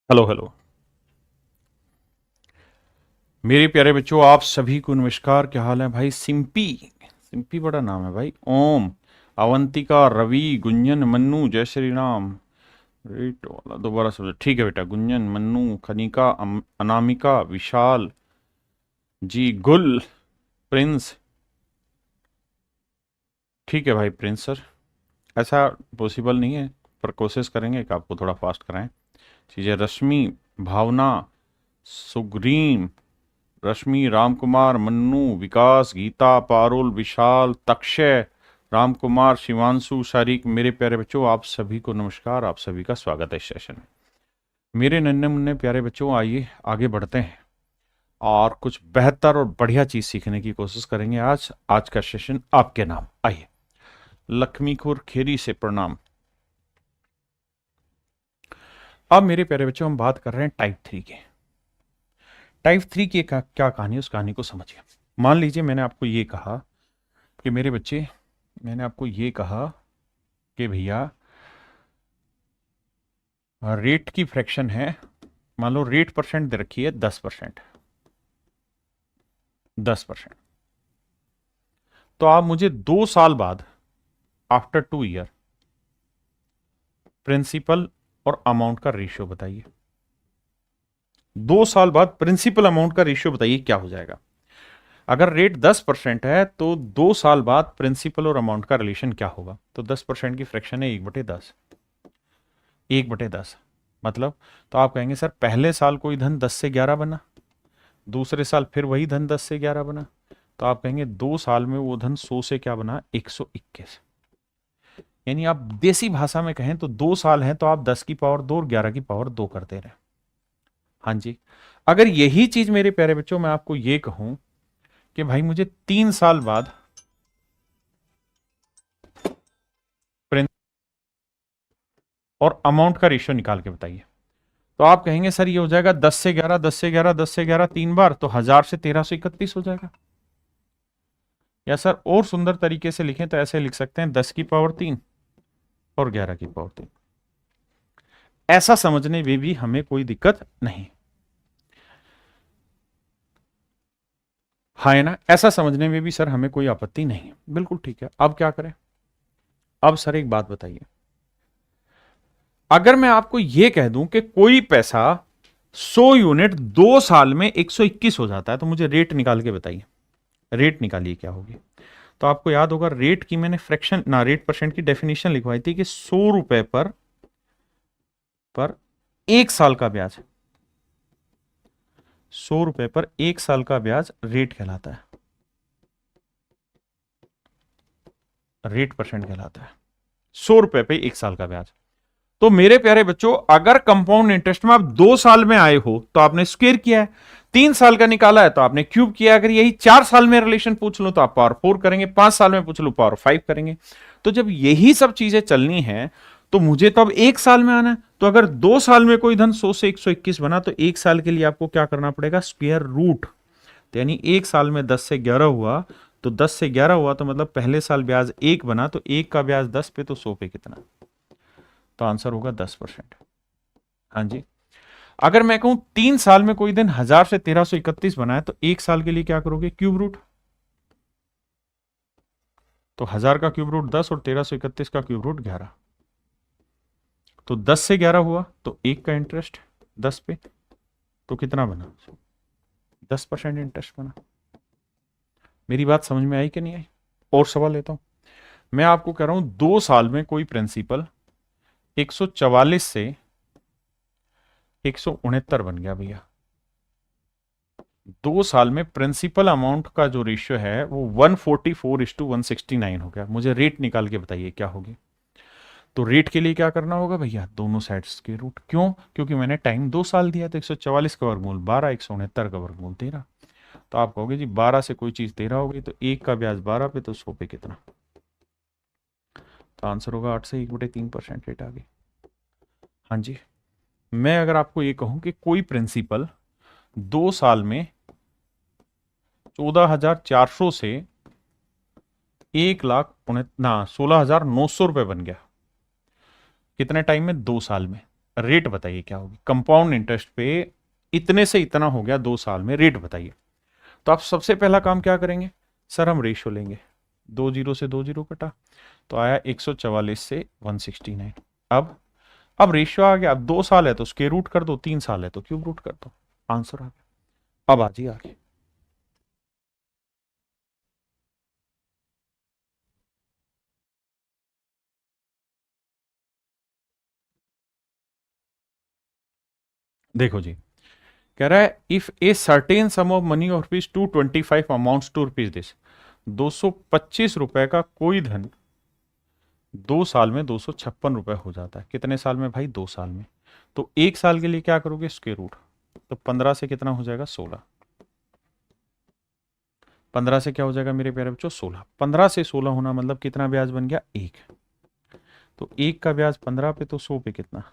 Hello hello. मेरे प्यारे बच्चों, आप सभी को नमस्कार। क्या हाल है भाई? सिंपी सिंपी बड़ा नाम है भाई। ओम, अवंतिका, रवि, गुंजन, मन्नू, जय श्री राम। रेट वाला दोबारा समझो। ठीक है बेटा। गुंजन, मन्नू, खनिका, अनामिका, विशाल जी, गुल, प्रिंस। ठीक है भाई प्रिंस सर। ऐसा पॉसिबल नहीं है, पर कोशिश करेंगे कि आपको थोड़ा फास्ट कराएं चीज़ें। रश्मि, भावना, सुग्रीम, रश्मि, रामकुमार, मन्नू, विकास, गीता, पारुल, विशाल, तक्षय, रामकुमार, शिवांशु, शारिक। मेरे प्यारे बच्चों, आप सभी को नमस्कार। आप सभी का स्वागत है इस सेशन में। मेरे नन्हे मुन्ने प्यारे बच्चों, आइए आगे बढ़ते हैं और कुछ बेहतर और बढ़िया चीज सीखने की कोशिश करेंगे। आज का सेशन आपके नाम। आइए। लक्ष्मीखुर खेरी से प्रणाम। अब मेरे प्यारे बच्चों, हम बात कर रहे हैं टाइप 3 के। टाइप 3 की क्या कहानी है, उस कहानी को समझिए। मान लीजिए मैंने आपको ये कहा कि मेरे बच्चे, मैंने आपको ये कहा कि भैया रेट की फ्रैक्शन है, मान लो रेट परसेंट दे रखी है 10%। 10%। तो आप मुझे 2 साल बाद, आफ्टर 2 ईयर, प्रिंसिपल और अमाउंट का रेशियो बताइए। 2 साल बाद प्रिंसिपल अमाउंट का रेशियो बताइए क्या हो जाएगा। अगर रेट 10% है तो 2 साल बाद प्रिंसिपल और अमाउंट का रिलेशन क्या होगा। तो 10% की फ्रैक्शन है 1/10। 1/10 मतलब, तो आप कहेंगे सर पहले साल कोई धन 10 से 11 बना, दूसरे साल फिर वही धन 10 से 11 बना, तो आप कहेंगे 2 साल में वो धन 100 से क्या बना, 121। यानी आप देसी भाषा में कहें तो 2 साल हैं तो आप 10 की पावर 2 और 11 की पावर 2 करते रहे। हाँ जी। अगर यही चीज मेरे प्यारे बच्चों मैं आपको ये कहूं कि भाई मुझे 3 साल बाद प्रिंस और अमाउंट का रेशियो निकाल के बताइए, तो आप कहेंगे सर ये हो जाएगा 10 से 11, 10 से 11, 10 से 11 3 बार, तो 1000 से 1331 हो जाएगा। या सर और सुंदर तरीके से लिखें तो ऐसे लिख सकते हैं 10 की पावर 3 और 11 की पावर 3। ऐसा समझने में भी हमें कोई दिक्कत नहीं। हाँ है ना, ऐसा समझने में भी सर हमें कोई आपत्ति नहीं है। बिल्कुल ठीक है। अब क्या करें? अब सर एक बात बताइए, अगर मैं आपको यह कह दूं कि कोई पैसा 100 यूनिट 2 साल में 121 हो जाता है, तो मुझे रेट निकाल के बताइए। रेट निकालिए क्या होगी। तो आपको याद होगा रेट की मैंने फ्रैक्शन ना रेट परसेंट की डेफिनेशन लिखवाई थी कि 100 रुपए पर 1 साल का ब्याज, 100 रुपए पर 1 साल का ब्याज रेट कहलाता है, रेट परसेंट कहलाता है। 100 रुपए पे 1 साल का ब्याज। तो मेरे प्यारे बच्चों, अगर कंपाउंड इंटरेस्ट में आप 2 साल में आए हो तो आपने स्क्वायर किया है, 3 साल का निकाला है तो आपने क्यूब किया। अगर यही 4 साल में रिलेशन पूछ लो तो आप पावर 4 करेंगे, 5 साल में पूछ लो पावर 5 करेंगे। तो जब यही सब चीजें चलनी है तो मुझे तो अब 1 साल में आना है। तो अगर 2 साल में कोई धन 100 से 121 बना तो 1 साल के लिए आपको क्या करना पड़ेगा, स्क्वायर रूट। तो यानी 1 साल में 10 से 11 हुआ, तो 10 से 11 हुआ तो मतलब पहले साल ब्याज 1 बना, तो 1 का ब्याज 10 पे, तो 100 पे कितना। तो आंसर होगा 10%। हाँ जी। अगर मैं कहूं 3 साल में कोई दिन 1000 से 1331 बनाए तो 1 साल के लिए क्या करोगे, क्यूब रूट। तो 1000 का क्यूब रूट 10 और 1331 का क्यूब रूट 11। तो 10 से 11 हुआ तो 1 का इंटरेस्ट 10 पे, तो कितना बना, 10% इंटरेस्ट बना। मेरी बात समझ में आई कि नहीं आई? और सवाल लेता हूं। मैं आपको कह रहा हूं 2 साल में कोई प्रिंसिपल 144 से 169 बन गया भैया। 2 साल में प्रिंसिपल अमाउंट का जो रेशियो है वो 144:169 हो गया। मुझे रेट निकाल के बताइए क्या होगी। तो रेट के लिए क्या करना होगा भैया, दोनों साइड्स के रूट। क्यों? क्योंकि मैंने टाइम 2 साल दिया, तो 144 का वर्गमूल 12, 169 का वर्गमूल 13। तो आप कहोगे जी 12 से कोई चीज 13 हो गई, तो 1 का ब्याज 12 पे, तो 100 पे कितना। तो आंसर होगा 8 से 1/3% रेट आ गई। हाँ जी। मैं अगर आपको ये कहूं कि कोई प्रिंसिपल 2 साल में 14,400 से 1,16,900 रुपए बन गया, कितने टाइम में, 2 साल में। रेट बताइए क्या होगी कंपाउंड इंटरेस्ट पे, इतने से इतना हो गया 2 साल में, रेट बताइए। तो आप सबसे पहला काम क्या करेंगे सर, हम रेशियो लेंगे, 2 जीरो से 2 जीरो कटा तो आया 144 से 169। अब रेशियो आ गया, अब 2 साल है तो स्क्वायर रूट कर दो, 3 साल है तो क्यूब रूट कर दो, आंसर आ गया। अब आ जाइए आगे। देखो जी, कह रहा है if a certain sum of money of rupees 225 amounts to rupees this, 225 रुपए का कोई धन 2 साल में 256 रुपए हो जाता है। कितने साल में भाई, 2 साल में। तो 1 साल के लिए क्या करोगे, स्क्वायर रूट। तो 15 से कितना हो जाएगा, 16। 15 से क्या हो जाएगा मेरे प्यारे बच्चों, 16। 15 से 16 होना मतलब कितना ब्याज बन गया, 1। तो 1 का ब्याज 15 पे तो 100 पे कितना,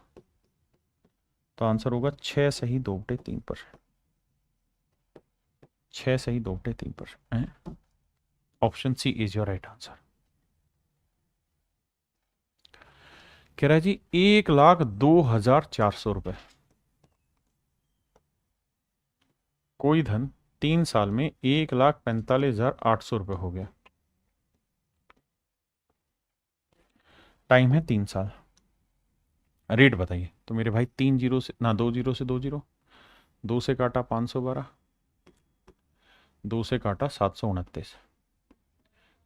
तो आंसर होगा 6 सही 2/3%। 6 सही 2/3%। Option C is your right answer. कह रहा है जी 1,02,400 रुपए कोई धन 3 साल में 1,45,800 रुपए हो गया। टाइम है 3 साल, रेट बताइए। तो मेरे भाई 3 जीरो से ना, 2 जीरो से 2 जीरो, 2 से काटा 512, 2 से काटा 729,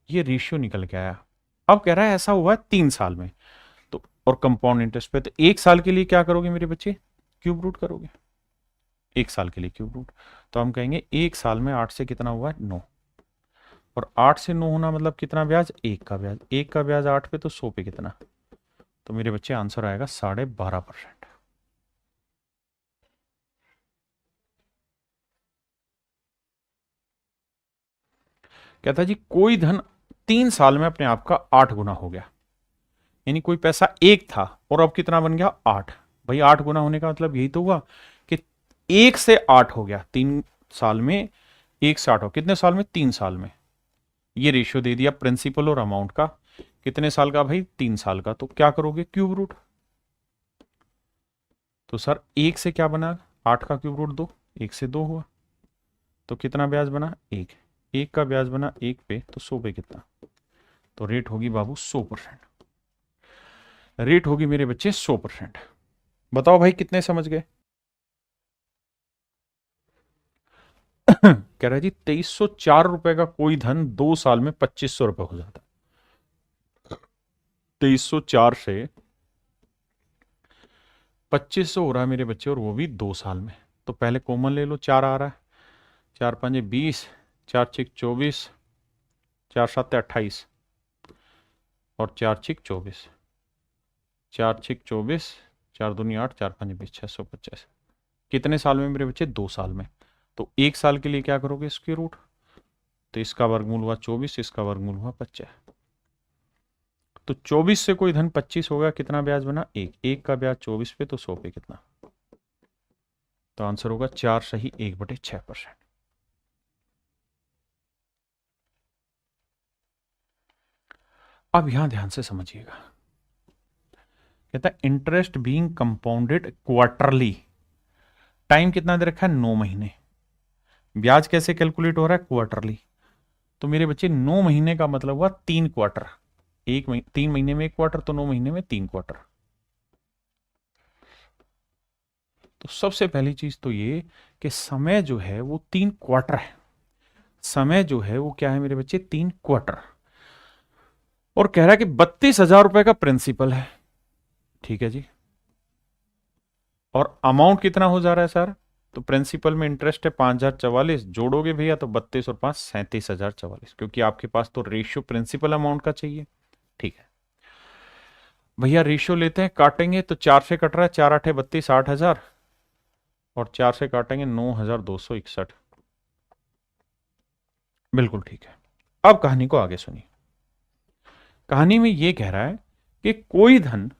ये रेशियो निकल के आया। अब कह रहा है ऐसा हुआ है 3 साल में, तो और कंपाउंड इंटरेस्ट पे, तो 1 साल के लिए क्या करोगे मेरे बच्चे, क्यूब रूट करोगे। 1 साल के लिए क्यूब रूट, तो हम कहेंगे 1 साल में 8 से कितना हुआ, 9। और 8 से 9 होना मतलब कितना ब्याज, 1 का ब्याज। 1 का ब्याज 8 पे तो 100 पे कितना, तो मेरे बच्चे आंसर आएगा 12.5%। कहता है जी कोई धन 3 साल में अपने आप का 8 गुना हो गया, यानी कोई पैसा 1 था और अब कितना बन गया, 8। भाई 8 गुना होने का मतलब यही तो हुआ कि 1 से 8 हो गया 3 साल में। 1 से 8 हो कितने साल में, 3 साल में। ये रेशियो दे दिया प्रिंसिपल और अमाउंट का। कितने साल का भाई, 3 साल का। तो क्या करोगे, क्यूब रूट। तो सर 1 से क्या बना, 8 का क्यूब रूट 2, 1 से 2 हुआ तो कितना ब्याज बना, 1। 1 का ब्याज बना 1 पे तो 100 पे कितना, तो रेट होगी बाबू 100%। रेट होगी मेरे बच्चे 100%। बताओ भाई कितने समझ गए। कह रहा है जी 2304 रुपए का कोई धन 2 साल में 2500 रुपए हो जाता है। 2304 से 2500 हो रहा है मेरे बच्चे, और वो भी 2 साल में। तो पहले कॉमन ले लो, 4 आ रहा है, 4 5 20, 4 6 24, 4 7 28 और 4 6 24, 4 6 24, 4 दूनी 8, 4 5 20, 650। कितने साल में मेरे बच्चे, 2 साल में। तो 1 साल के लिए क्या करोगे, स्क्वायर रूट। तो इसका वर्गमूल हुआ 24, इसका वर्गमूल हुआ 25। तो 24 से कोई धन 25 होगा, कितना ब्याज बना, 1। 1 का ब्याज 24 पे तो 100 पे कितना, तो आंसर होगा 4 सही 1/6%। अब यहां ध्यान से समझिएगा, कहता है interest being compounded quarterly. Time कितना दे रखा है, 9 महीने। ब्याज कैसे कैलकुलेट हो रहा है, क्वार्टरली। तो मेरे बच्चे 9 महीने का मतलब हुआ 3 क्वार्टर। 3 महीने में 1 क्वार्टर, तो 9 महीने में 3 क्वार्टर। तो सबसे पहली चीज तो ये कि समय जो है वो 3 क्वार्टर है। समय जो है वो क्या है मेरे बच्चे, 3 क्वार्टर। और कह रहा है कि 32,000 रुपए का प्रिंसिपल है, ठीक है जी। और अमाउंट कितना हो जा रहा है सर, तो प्रिंसिपल में इंटरेस्ट है 5,044, जोड़ोगे भैया तो 32 और 5 37,044, क्योंकि आपके पास तो रेशियो प्रिंसिपल अमाउंट का चाहिए, ठीक है भैया। रेशियो लेते हैं, काटेंगे तो 4 से कट रहा है, 4 8 32, 8,000 और 4 से काटेंगे 9,261। बिल्कुल ठीक है। अब कहानी को आगे सुनिए। कहानी में यह कह रहा है कि कोई धन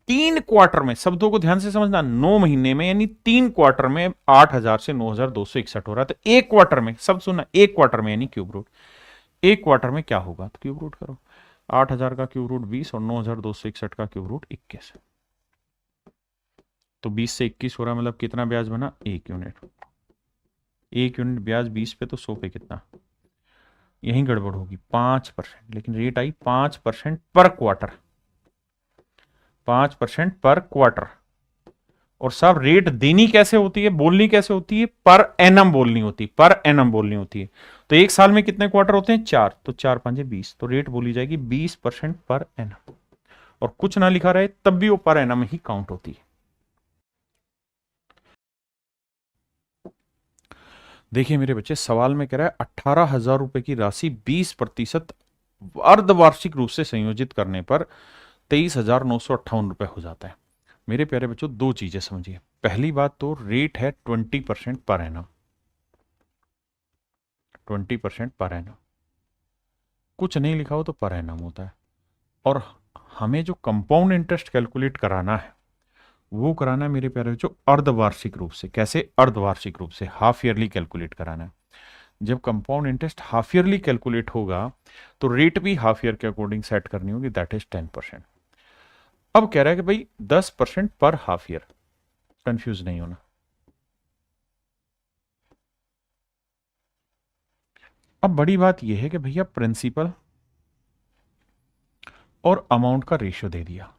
3 क्वार्टर में, शब्दों को ध्यान से समझना, 9 महीने में यानी 3 क्वार्टर में 8,000 से 9,261 हो रहा है। तो 1 क्वार्टर में, सब सुनना, 1 क्वार्टर में यानी क्यूब रूट। 1 क्वार्टर में क्या होगा, तो क्यूब रूट करो। 8,000 का क्यूब रूट 20 और 9,261 का क्यूब रूट 21। तो 20 से 21 हो रहा है, मतलब कितना ब्याज बना? 1 यूनिट। 1 यूनिट ब्याज 20 पे, तो 100 पे कितना? यहीं गड़बड़ होगी, 5%, लेकिन रेट आई 5% पर क्वार्टर, 5% पर क्वार्टर। और साहब रेट देनी कैसे होती है, बोलनी कैसे होती है? पर एनम बोलनी होती है, पर एनम बोलनी होती है। तो एक साल में कितने क्वार्टर होते हैं? 4, तो 4 5 20, तो रेट बोली जाएगी 20% पर एनम। और कुछ ना लिखा रहे तब भी वो पर एनम ही काउंट होती है। देखिए मेरे बच्चे, सवाल में कह रहा है 18,000 रुपए की राशि 20% अर्धवार्षिक रूप से संयोजित करने पर 23,958 रुपए हो जाता है। मेरे प्यारे बच्चों, दो चीजें समझिए। पहली बात तो रेट है 20% पर एनम, 20% पर एनम, कुछ नहीं लिखा हो तो पर एनम होता है। और हमें जो कंपाउंड इंटरेस्ट कैलकुलेट कराना है वो कराना है मेरे प्यारे बच्चों अर्धवार्षिक रूप से। कैसे? अर्धवार्षिक रूप से, हाफ ईयरली कैलकुलेट कराना है। जब compound interest half yearly calculate होगा तो रेट भी हाफ ईयर के अकॉर्डिंग सेट करनी होगी, दैट इज 10%। अब कह रहा है कि भाई 10% पर हाफ ईयर, कंफ्यूज नहीं होना। अब बड़ी बात यह है कि भैया प्रिंसिपल और अमाउंट का रेशियो दे दिया।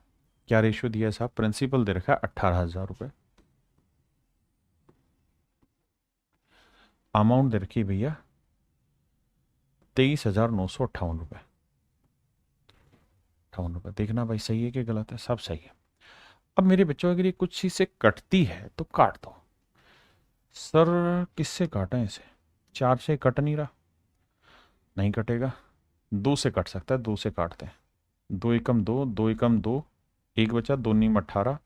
क्या रेशियो दिया है साहब? प्रिंसिपल दे रखा है 18,000 रुपए, अमाउंट दे रखी है भैया 23,958 रुपए। 58 रुपए, देखना भाई सही है कि गलत है? सब सही है। अब मेरे बच्चों, अगर ये कुछ चीज से कटती है तो काट दो। सर किससे काटें इसे? 4 से कट नहीं रहा, नहीं कटेगा। 2 से कट सकता है, 2 से काटते हैं। 2 एकम 2, 2 एकम 2, एक बचा, 2 नीम 18,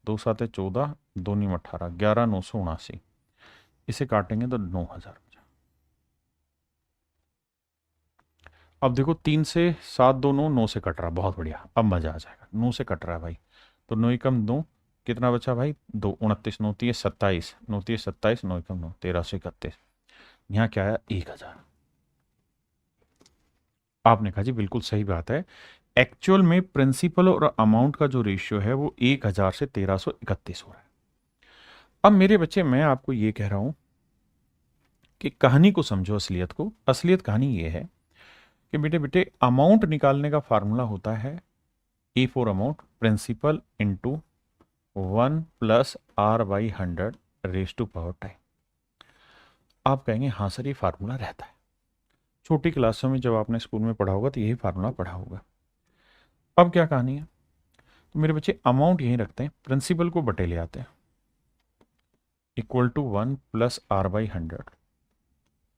2 सात 14, 2 नीम 18, 11,979। इसे काटेंगे तो 9,000 बचा। अब देखो 3 से 7 2 9, 9 से कट रहा, बहुत बढ़िया, अब मजा आ जाएगा। 9 से कट रहा है भाई, तो 9 एकम 2, कितना बचा भाई? 2, 29, 9 3 27, 9 3 27, 9 एकम 9, 1331। यहाँ क्या आया? 1,000। आपने कहा जी बिल्कुल सही बात है, एक्चुअल में प्रिंसिपल और अमाउंट का जो रेशियो है वो 1,000 से 1331 हो रहा है। अब मेरे बच्चे, मैं आपको ये कह रहा हूं कि कहानी को समझो, असलियत को। असलियत कहानी ये है कि बेटे बेटे अमाउंट निकालने का फार्मूला होता है A for amount, principal into 1 plus are by 100 raise to power time. आप कहेंगे हाँ सर ये फार्मूला रहता है, छोटी क्लासों में जब आपने स्कूल में पढ़ा होगा तो यही फार्मूला पढ़ा होगा। अब क्या कहानी है? तो मेरे बच्चे अमाउंट यहीं रखते हैं, प्रिंसिपल को बटे ले आते हैं, equal to 1 plus are by 100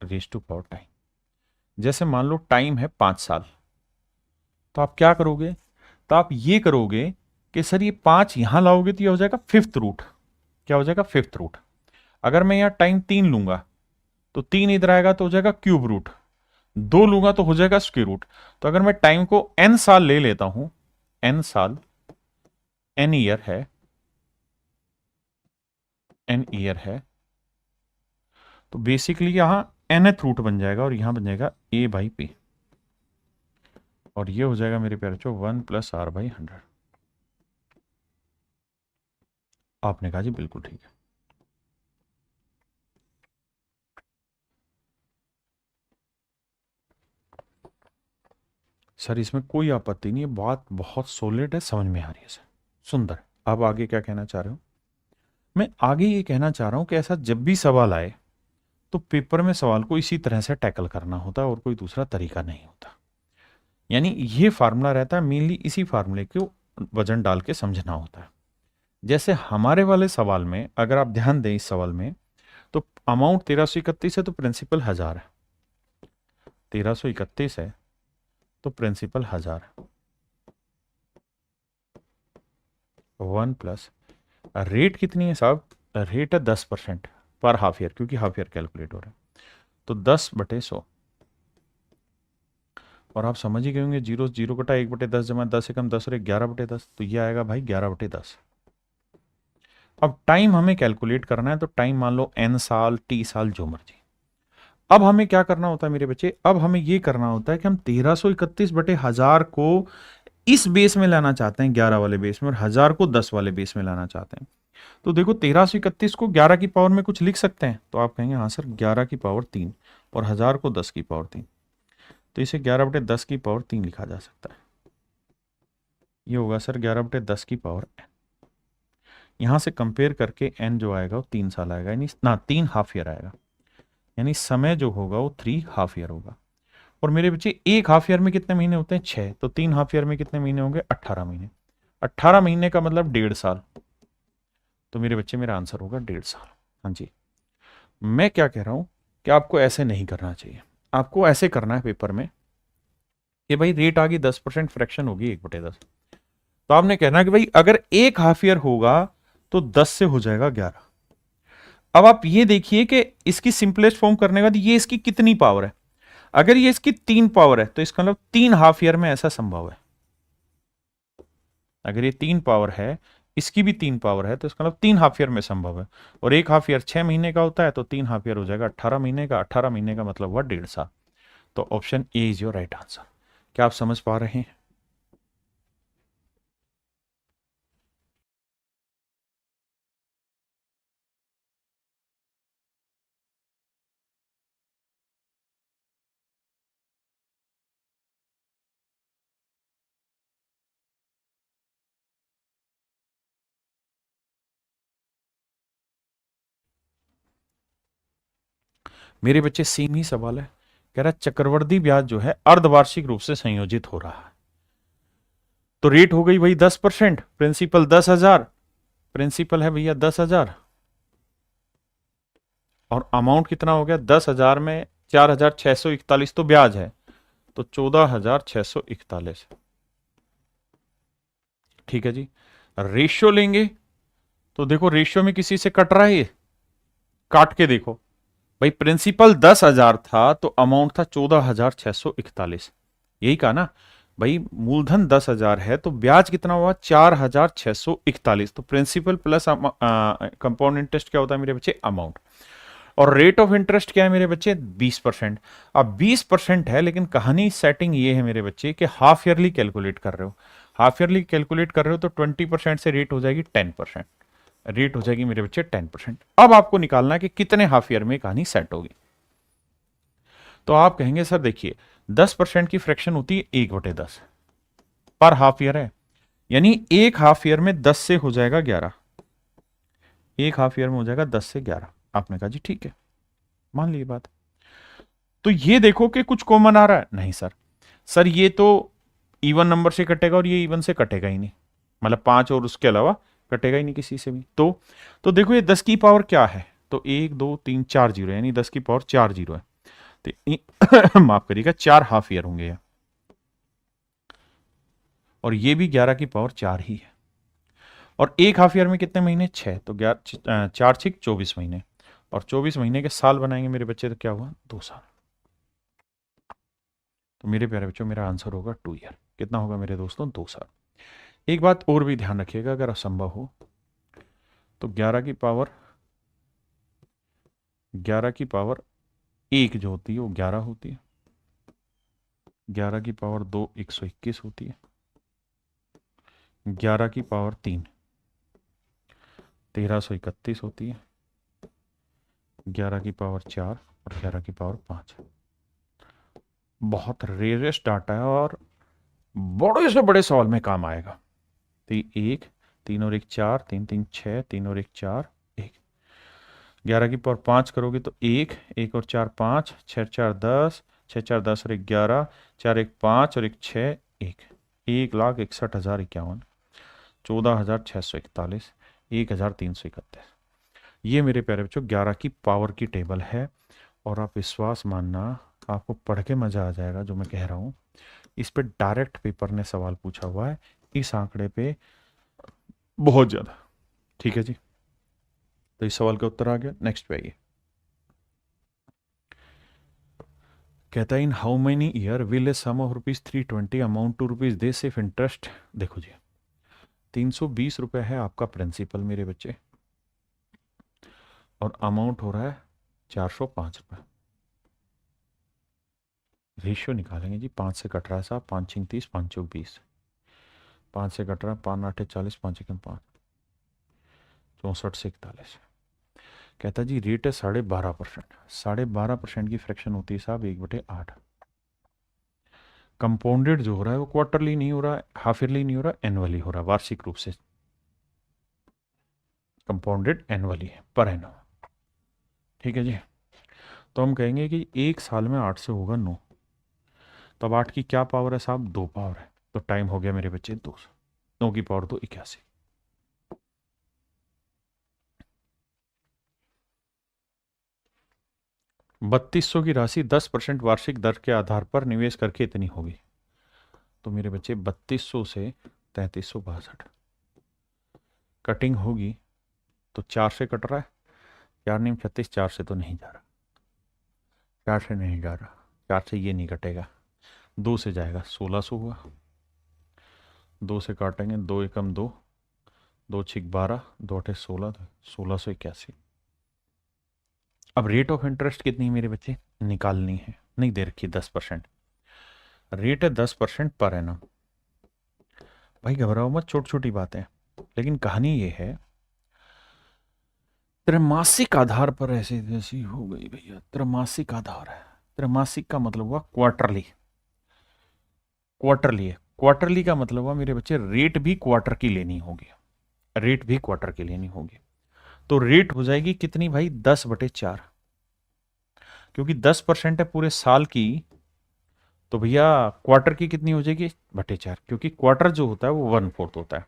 raise to power time. जैसे मान लो टाइम है 5 साल, तो आप क्या करोगे? तो आप ये करोगे कि सर ये 5 यहां लाओगे तो ये हो जाएगा 5th रूट। क्या हो जाएगा? 5th root. अगर मैं यहां टाइम 3 लूंगा तो 3 इधर आएगा तो हो जाएगा क्यूब रूट, 2 लूंगा तो हो जाएगा स्क्वायर रूट। तो अगर मैं टाइम को n साल ले लेता हूं, n साल, n ईयर है, n ईयर है, तो बेसिकली यहां nth रूट बन जाएगा और यहां बन जाएगा a बाई पी, और ये हो जाएगा मेरे प्यारे बच्चों 1 प्लस आर बाई 100। आपने कहा जी बिल्कुल ठीक है। सर इसमें कोई आपत्ति नहीं है, बात बहुत सॉलिड है, समझ में आ रही है सर, सुंदर। अब आगे क्या कहना चाह रहे हो? मैं आगे ये कहना चाह रहा हूं कि ऐसा जब भी सवाल आए तो पेपर में सवाल को इसी तरह से टैकल करना होता है और कोई दूसरा तरीका नहीं होता। यानी ये फार्मूला रहता है, मेनली इसी फार्मूले को वजन डाल के समझना होता है। जैसे हमारे वाले सवाल में अगर आप ध्यान दें, इस सवाल में तो अमाउंट 1331 है तो प्रिंसिपल 1000 है, 1331 है तो प्रिंसिपल 1000 है, 1 प्लस रेट कितनी है साहब? रेट है 10% पर हाफ ईयर, क्योंकि हाफ ईयर कैलकुलेट हो रहा है, तो 10/100। और आप समझ ही गए होंगे, 0 0 कटा 1/10 जमा 10 एकम 10 और 11/10, तो ये आएगा भाई 11/10। अब टाइम हमें कैलकुलेट करना है, तो टाइम मान लो n साल, t साल, जो मर्जी। अब हमें क्या करना होता है मेरे बच्चे? अब हमें ये करना होता है कि हम 1331/1000 को इस बेस में लाना चाहते हैं, 11 वाले बेस में, और 1000 को 10 वाले बेस में लाना चाहते हैं। तो देखो 1331 को 11 की पावर में कुछ लिख सकते हैं, तो आप कहेंगे हाँ सर 11 की पावर 3 और 1000 को 10 की पावर 3, तो इसे 11/10 की पावर 3 लिखा जा सकता है। ये होगा सर 11/10 की पावर n। यहां से कंपेयर करके n जो आएगा वो 3 साल आएगा, यानी ना 3 हाफ ईयर आएगा, यानी समय जो होगा वो 3 हाफ ईयर होगा। और मेरे बच्चे एक हाफ ईयर में कितने महीने होते हैं? 6, तो 3 हाफ ईयर में कितने महीने होंगे? 18 महीने। 18 महीने का मतलब 1.5 साल, तो मेरे बच्चे मेरा आंसर होगा 1.5 साल। हाँ जी, मैं क्या कह रहा हूं कि आपको ऐसे नहीं करना चाहिए, आपको ऐसे करना है पेपर में कि भाई रेट आ गई 10%, फ्रैक्शन होगी 1/10, तो आपने कहना है कि भाई अगर एक हाफ ईयर होगा तो 10 से हो जाएगा 11। अब आप ये देखिए कि इसकी सिंपलेस्ट फॉर्म करने के बाद ये इसकी कितनी पावर है। अगर ये इसकी 3 पावर है तो इसका मतलब 3 हाफ ईयर में ऐसा संभव है। अगर ये 3 पावर है, इसकी भी 3 पावर है, तो इसका मतलब 3 हाफ ईयर में संभव है। और एक हाफ ईयर 6 महीने का होता है, तो 3 हाफ ईयर हो जाएगा 18 महीने का। 18 महीने का मतलब हुआ 1.5 साल। तो option A is your right answer. क्या आप समझ पा रहे हैं? मेरे बच्चे सेम ही सवाल है, कह रहा है चक्रवृद्धि ब्याज जो है अर्धवार्षिक रूप से संयोजित हो रहा है। तो रेट हो गई भाई 10%, प्रिंसिपल 10,000, प्रिंसिपल है भैया 10,000, और अमाउंट कितना हो गया? 10,000 में 4,641 तो ब्याज है, तो 14,641। ठीक है जी। रेशियो लेंगे तो देखो रेशियो में किसी से कट रहा है, ये काट के देखो भाई, प्रिंसिपल 10,000 था तो अमाउंट था 14,641। यही कहा ना भाई, मूलधन 10,000 है तो ब्याज कितना हुआ? 4,641। तो प्रिंसिपल प्लस कंपाउंड इंटरेस्ट क्या होता है मेरे बच्चे? अमाउंट। और रेट ऑफ इंटरेस्ट क्या है मेरे बच्चे? 20%। अब 20% है, लेकिन कहानी सेटिंग ये है मेरे बच्चे कि हाफ ईयरली कैलकुलेट कर रहे हो। हाफ ईयरली कैलकुलेट कर रहे हो तो 20% से रेट हो जाएगी 10%। रेट हो जाएगी मेरे बच्चे 10%। अब आपको निकालना है कि कितने हाफ ईयर में कहानी सेट होगी। तो आप कहेंगे सर देखिए 10% की फ्रैक्शन होती है 1/10 पर हाफ ईयर है, यानी एक हाफ ईयर में 10 से हो जाएगा 11। एक हाफ ईयर में हो जाएगा 10 से 11। आपने कहा जी ठीक है, मान ली बात। तो ये देखो कि कुछ कॉमन आ रहा है? नहीं सर, सर ये तो इवन नंबर से कटेगा और ये इवन से कटेगा ही नहीं, मतलब 5 और उसके अलावा कटेगा ही नहीं किसी से भी। तो देखो ये 10 की पावर क्या है? तो 1 2 3 4 जीरो, यानी 10 की पावर 4 जीरो है। तो माफ करिएगा 4 हाफ ईयर होंगे, और ये भी 11 की पावर 4 ही है। और एक हाफ ईयर में कितने महीने? 6, तो 4 6 24 महीने, और 24 महीने के साल बनाएंगे मेरे बच्चे, तो क्या हुआ? 2 साल। तो मेरे प्यारे बच्चों मेरा आंसर होगा 2 ईयर। कितना होगा मेरे दोस्तों? 2 साल। एक बात और भी ध्यान रखिएगा, अगर असंभव हो तो 11 की पावर 1 जो होती है वो 11 होती है। 11 की पावर 2 121 होती है। 11 की पावर 3 1331 होती है। 11 की पावर 4 और 11 की पावर 5। बहुत रेयरेस्ट डाटा है और बड़े से बड़े सवाल में काम आएगा। तो ये 1 3 और 1 4, 3 3 6, 3 और 1 4, 1। 11 की पावर 5 करोगे तो 1 1 और 4 5, 6 4 10, 6 4 10 और 1 11, 4 1 5 और 1 6 1, 1,61,051, 14,641, 1,331। ये मेरे प्यारे बच्चों 11 की पावर की टेबल है। और आप विश्वास मानना, आपको पढ़ के मजा आ जाएगा जो मैं कह रहा हूं। इस पे डायरेक्ट पेपर ने सवाल पूछा हुआ है, इस आंकड़े पे बहुत ज्यादा। ठीक है जी, तो इस सवाल का उत्तर आ गया। नेक्स्ट पे आइए। कहता है in how many year will a sum of ₹320 amount to ₹this if interest. देखो जी 320 रुपए है आपका प्रिंसिपल मेरे बच्चे, और अमाउंट हो रहा है 405 रुपए। रेशियो निकालेंगे जी, 5 से कट रहा है साहब, 5 6 30, 5 चौक 20, 5 से कट रहा है, 5 8 40, 5 1 5, 64 से 41। कहता जी रेट है 12.5%। 12.5% की फ्रैक्शन होती है साहब 1/8। कंपाउंडेड जो हो रहा है वो क्वार्टरली नहीं हो रहा है, हाफ ईयरली नहीं हो रहा, एनुअली हो रहा है, वार्षिक रूप से कंपाउंडेड एनुअली है, पर एनम। ठीक है जी। तो हम कहेंगे कि एक साल में 8 से होगा 9। तब 8 की क्या पावर है साहब? 2 पावर है। तो टाइम हो गया मेरे बच्चे 200। 9 की पावर 2 81। बत्तीस की राशि 10% वार्षिक दर के आधार पर निवेश करके इतनी होगी। तो मेरे बच्चे 3200 से 3362 कटिंग होगी। तो 4 से कट रहा है, 4 नहीं 36, 4 से तो नहीं जा रहा, 4 से नहीं जा रहा, 4 से ये नहीं कटेगा, 2 से जाएगा, 1600 हुआ। 2 से काटेंगे, 2 एकम 2, 2 छिक 12, 2 अठे 16, 1681। अब रेट ऑफ इंटरेस्ट कितनी है मेरे बच्चे? निकालनी है, नहीं दे रखी 10%। रेट है 10% पर एनम। भाई घबराओ मत, छोटी छोटी बातें। लेकिन कहानी ये है, त्रैमासिक आधार पर ऐसी जैसी हो गई भैया। त्रैमासिक आधार है, त्रैमासिक का मतलब हुआ क्वार्टरली। क्वार्टरली है, क्वार्टरली का मतलब हुआ मेरे बच्चे रेट भी क्वार्टर की लेनी होगी, रेट भी क्वार्टर की लेनी होगी। तो रेट हो जाएगी कितनी भाई? 10/4। क्योंकि 10% है पूरे साल की, तो भैया क्वार्टर की कितनी हो जाएगी? 4/4। क्योंकि क्वार्टर जो होता है वो 1/4 होता है।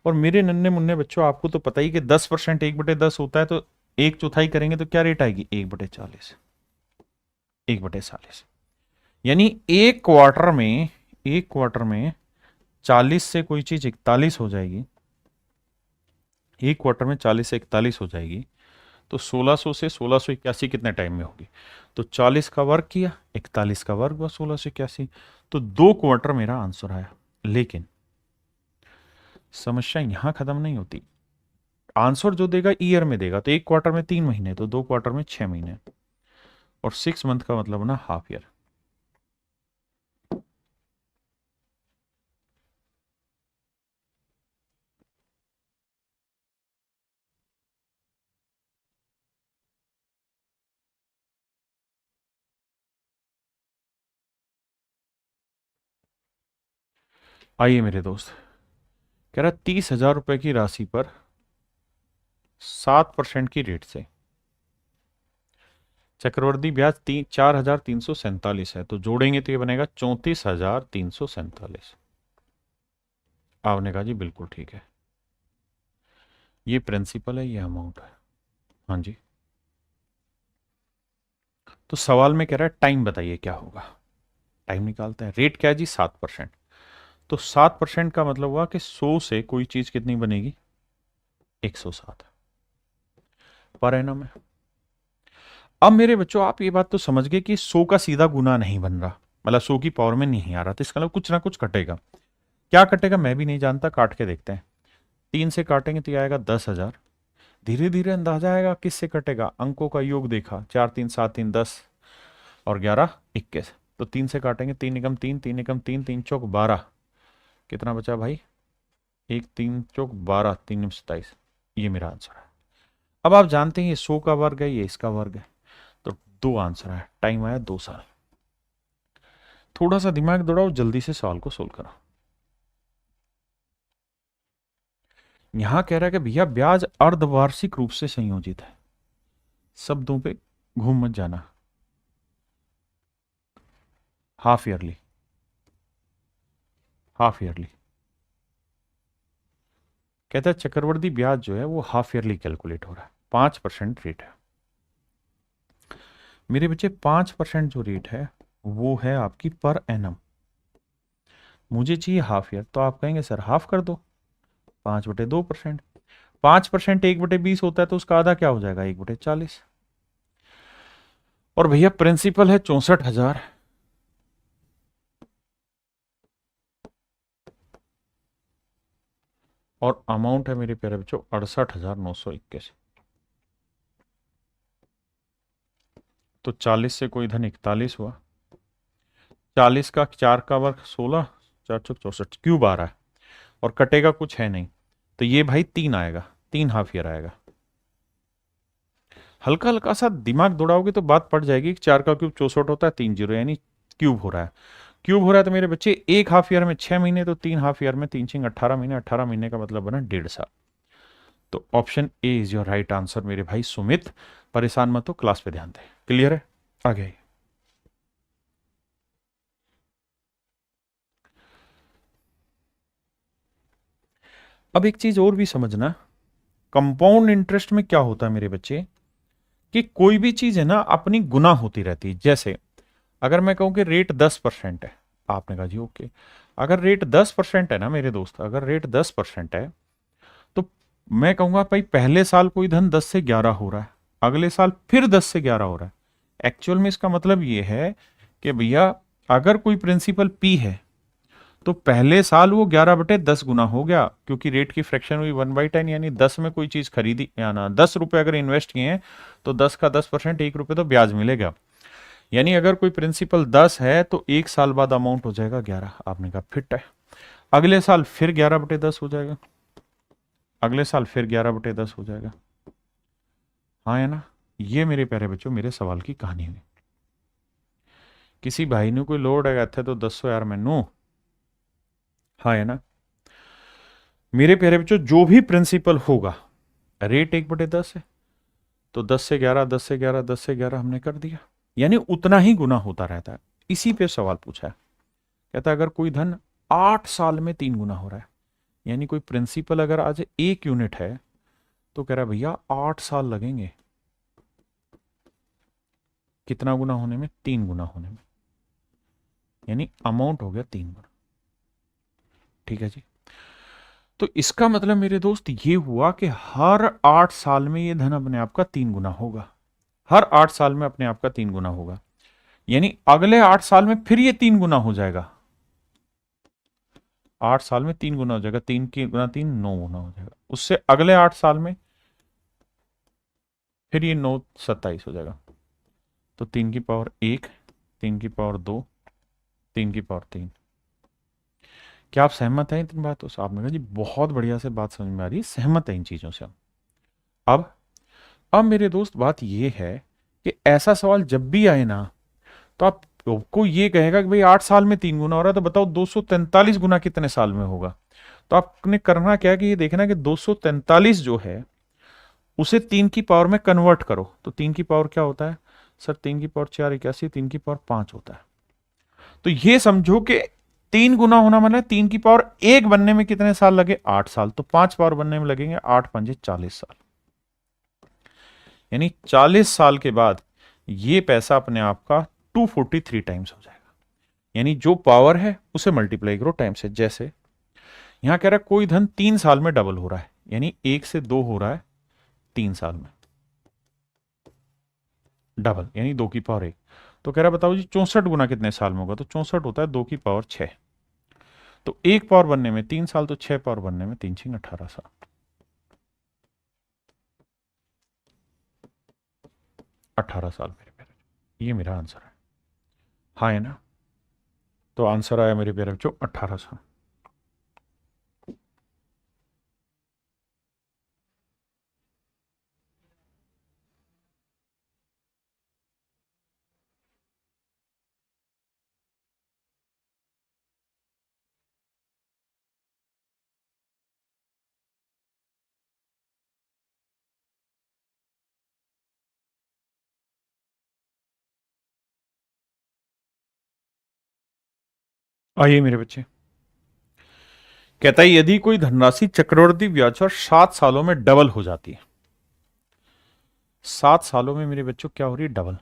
और मेरे नन्हे मुन्ने बच्चों, आपको तो पता ही कि 10% 1/10 होता है, तो 1/4 करेंगे तो क्या रेट आएगी? 1/40। 1/40 यानी एक क्वार्टर में 40 से कोई चीज 41 हो जाएगी। एक क्वार्टर में 40 से 41 हो जाएगी। तो 1600 से 1681 कितने टाइम में होगी? तो 40 का वर्ग किया, 41 का वर्ग हुआ 1681। तो 2 क्वार्टर मेरा आंसर आया। लेकिन समस्या यहां खत्म नहीं होती। आंसर जो देगा ईयर में देगा, तो एक क्वार्टर में 3 महीने, तो 2 क्वार्टर में 6 महीने, और 6 मंथ का मतलब ना हाफ ईयर। आइए मेरे दोस्त, कह रहा 30,000 रुपए की राशि पर 7% की रेट से चक्रवर्ती ब्याज 4,347 है, तो जोड़ेंगे तो ये बनेगा 34,347। आपने कहा जी बिल्कुल ठीक है, ये प्रिंसिपल है, ये अमाउंट है। हाँ जी। तो सवाल में कह रहा है टाइम बताइए क्या होगा। टाइम निकालते हैं। रेट क्या है जी? 7%। तो 7% का मतलब हुआ कि 100 से कोई चीज कितनी बनेगी? 107 पर एनम है। अब मेरे बच्चों, आप ये बात तो समझ गए कि 100 का सीधा गुना नहीं बन रहा, मतलब 100 की पावर में नहीं आ रहा, तो इसका मतलब कुछ ना कुछ कटेगा। क्या कटेगा मैं भी नहीं जानता, काट के देखते हैं। 3 से काटेंगे तो ये आएगा 10,000। धीरे धीरे अंदाजा आएगा किससे कटेगा। अंकों का योग देखा, 4 3 7 3 10 और 11 21। तो 3 से काटेंगे, 3 एकम 3, 3 एकम 3, 3 चौक 12। कितना बचा भाई? 1 3 चौक 12, 3 27। ये मेरा आंसर है। अब आप जानते हैं ये 100 का वर्ग है, ये इसका वर्ग है, तो 2 आंसर है। टाइम आया 2 साल। थोड़ा सा दिमाग दौड़ाओ, जल्दी से सवाल को सोल्व करो। यहां कह रहा है कि भैया ब्याज अर्धवार्षिक रूप से संयोजित है। शब्दों पे घूम मत जाना। Half yearly, half yearly. कहता है चक्रवर्ती ब्याज जो है वो हाफ ईयरली कैलकुलेट हो रहा है। 5% रेट है मेरे बच्चे। 5% जो रेट है वो है आपकी पर एनम। मुझे चाहिए हाफ ईयर, तो आप कहेंगे सर हाफ कर दो, 5/2%। 5% 1/20 होता है, तो उसका आधा क्या हो जाएगा? 1/40। और भैया प्रिंसिपल है 64,000, और अमाउंट है मेरे प्यारे बच्चों 68,921। तो 40 से कोई धन 41 हुआ। 40 का 4 का वर्ग 16, 4 चौक 64 क्यूब आ रहा है, और कटेगा कुछ है नहीं, तो ये भाई 3 आएगा। 3 हाफ ईयर आएगा। हल्का हल्का सा दिमाग दौड़ाओगे तो बात पड़ जाएगी कि 4 का क्यूब 64 होता है, 3 जीरो यानी क्यूब हो रहा है। क्यूब हो रहा है तो मेरे बच्चे 1 हाफ ईयर में 6 महीने, तो 3 हाफ ईयर में 3 6 18 महीने, 18 महीने का मतलब बना 1.5 साल। तो option A is your right answer मेरे भाई सुमित। परेशान मत हो, क्लास पे ध्यान दे। क्लियर है? आगे अब एक चीज और भी समझना, कंपाउंड इंटरेस्ट में क्या होता है मेरे बच्चे कि कोई भी चीज है ना अपनी गुना होती रहती है। जैसे अगर मैं कहूं कि रेट 10% है, आपने कहा जी ओके, अगर रेट 10% है ना मेरे दोस्त, अगर रेट 10% है तो मैं कहूंगा भाई पहले साल कोई धन 10 से 11 हो रहा है, अगले साल फिर 10 से 11 हो रहा है। एक्चुअल में इसका मतलब ये है कि भैया अगर कोई प्रिंसिपल पी है तो पहले साल वो 11/10 गुना हो गया, क्योंकि रेट की फ्रैक्शन हुई 1/10, यानी 10 में कोई चीज खरीदी या ना 10 रुपए अगर इन्वेस्ट किए हैं तो 10 का 10%, 1 रुपए तो ब्याज मिलेगा। यानी अगर कोई प्रिंसिपल 10 है तो 1 साल बाद अमाउंट हो जाएगा 11। आपने कहा फिट है। अगले साल फिर 11/10 हो जाएगा, अगले साल फिर 11/10 हो जाएगा। हाँ है ना? ये मेरे प्यारे बच्चों मेरे सवाल की कहानी हुई। किसी भाई ने कोई लोड है थे तो 10 यार मैनू, हाँ है ना? मेरे प्यारे बच्चों जो भी प्रिंसिपल होगा, रेट 1/10 है तो 10 से 11, 10 से 11, 10 से 11 हमने कर दिया, यानी उतना ही गुना होता रहता है। इसी पे सवाल पूछा है, कहता है अगर कोई धन 8 साल में 3 गुना हो रहा है, यानी कोई प्रिंसिपल अगर आज 1 यूनिट है तो कह रहा है भैया 8 साल लगेंगे कितना गुना होने में? 3 गुना होने में, यानी अमाउंट हो गया 3 गुना। ठीक है जी? तो इसका मतलब मेरे दोस्त ये हुआ कि हर 8 साल में ये धन अपने आप का 3 गुना होगा, हर 8 साल में अपने आप का 3 गुना होगा, यानी अगले 8 साल में फिर ये 3 गुना हो जाएगा। 8 साल में 3 गुना हो जाएगा, 3 की गुना 3 9 गुना हो जाएगा। उससे अगले 8 साल में फिर ये 9 27 हो जाएगा। तो 3 की पावर 1, 3 की पावर 2, 3 की पावर 3। क्या आप सहमत हैं इन बातों से? आपने कहा जी बहुत बढ़िया से बात समझ में आ रही है, सहमत है इन चीजों से हम। अब मेरे दोस्त बात ये है कि ऐसा सवाल जब भी आए ना तो आपको ये कहेगा कि भाई 8 साल में 3 गुना हो रहा है, तो बताओ 243 गुना कितने साल में होगा? तो आपने करना क्या है कि ये देखना कि 243 जो है उसे 3 की पावर में कन्वर्ट करो। तो 3 की पावर क्या होता है सर? 3 की पावर 4 81, 3 की पावर 5 होता है। तो ये समझो कि 3 गुना होना मतलब 3 की पावर 1 बनने में कितने साल लगे? 8 साल। तो 5 पावर बनने में लगेंगे 8 पंजे 40 साल, यानी 40 साल के बाद ये पैसा अपने आप का 243 टाइम्स हो जाएगा। यानी जो पावर है उसे मल्टीप्लाई करो टाइम से। जैसे यहां कह रहा है कोई धन 3 साल में डबल हो रहा है, यानी 1 से 2 हो रहा है 3 साल में डबल, यानी 2 की पावर 1। तो कह रहा है बताओ जी 64 गुना कितने साल में होगा? तो 64 होता है 2 की पावर 6। तो 1 पावर बनने में 3 साल, तो 6 पावर बनने में 3 6 18 साल। 18 साल मेरे प्यारे, ये मेरा आंसर है। हाँ है ना? तो आंसर आया मेरे प्यारे बच्चों 18 साल। आइए मेरे बच्चे, कहता है यदि कोई धनराशि चक्रवृद्धि ब्याज पर 7 सालों में डबल हो जाती है, 7 सालों में मेरे बच्चों क्या हो रही है? डबल।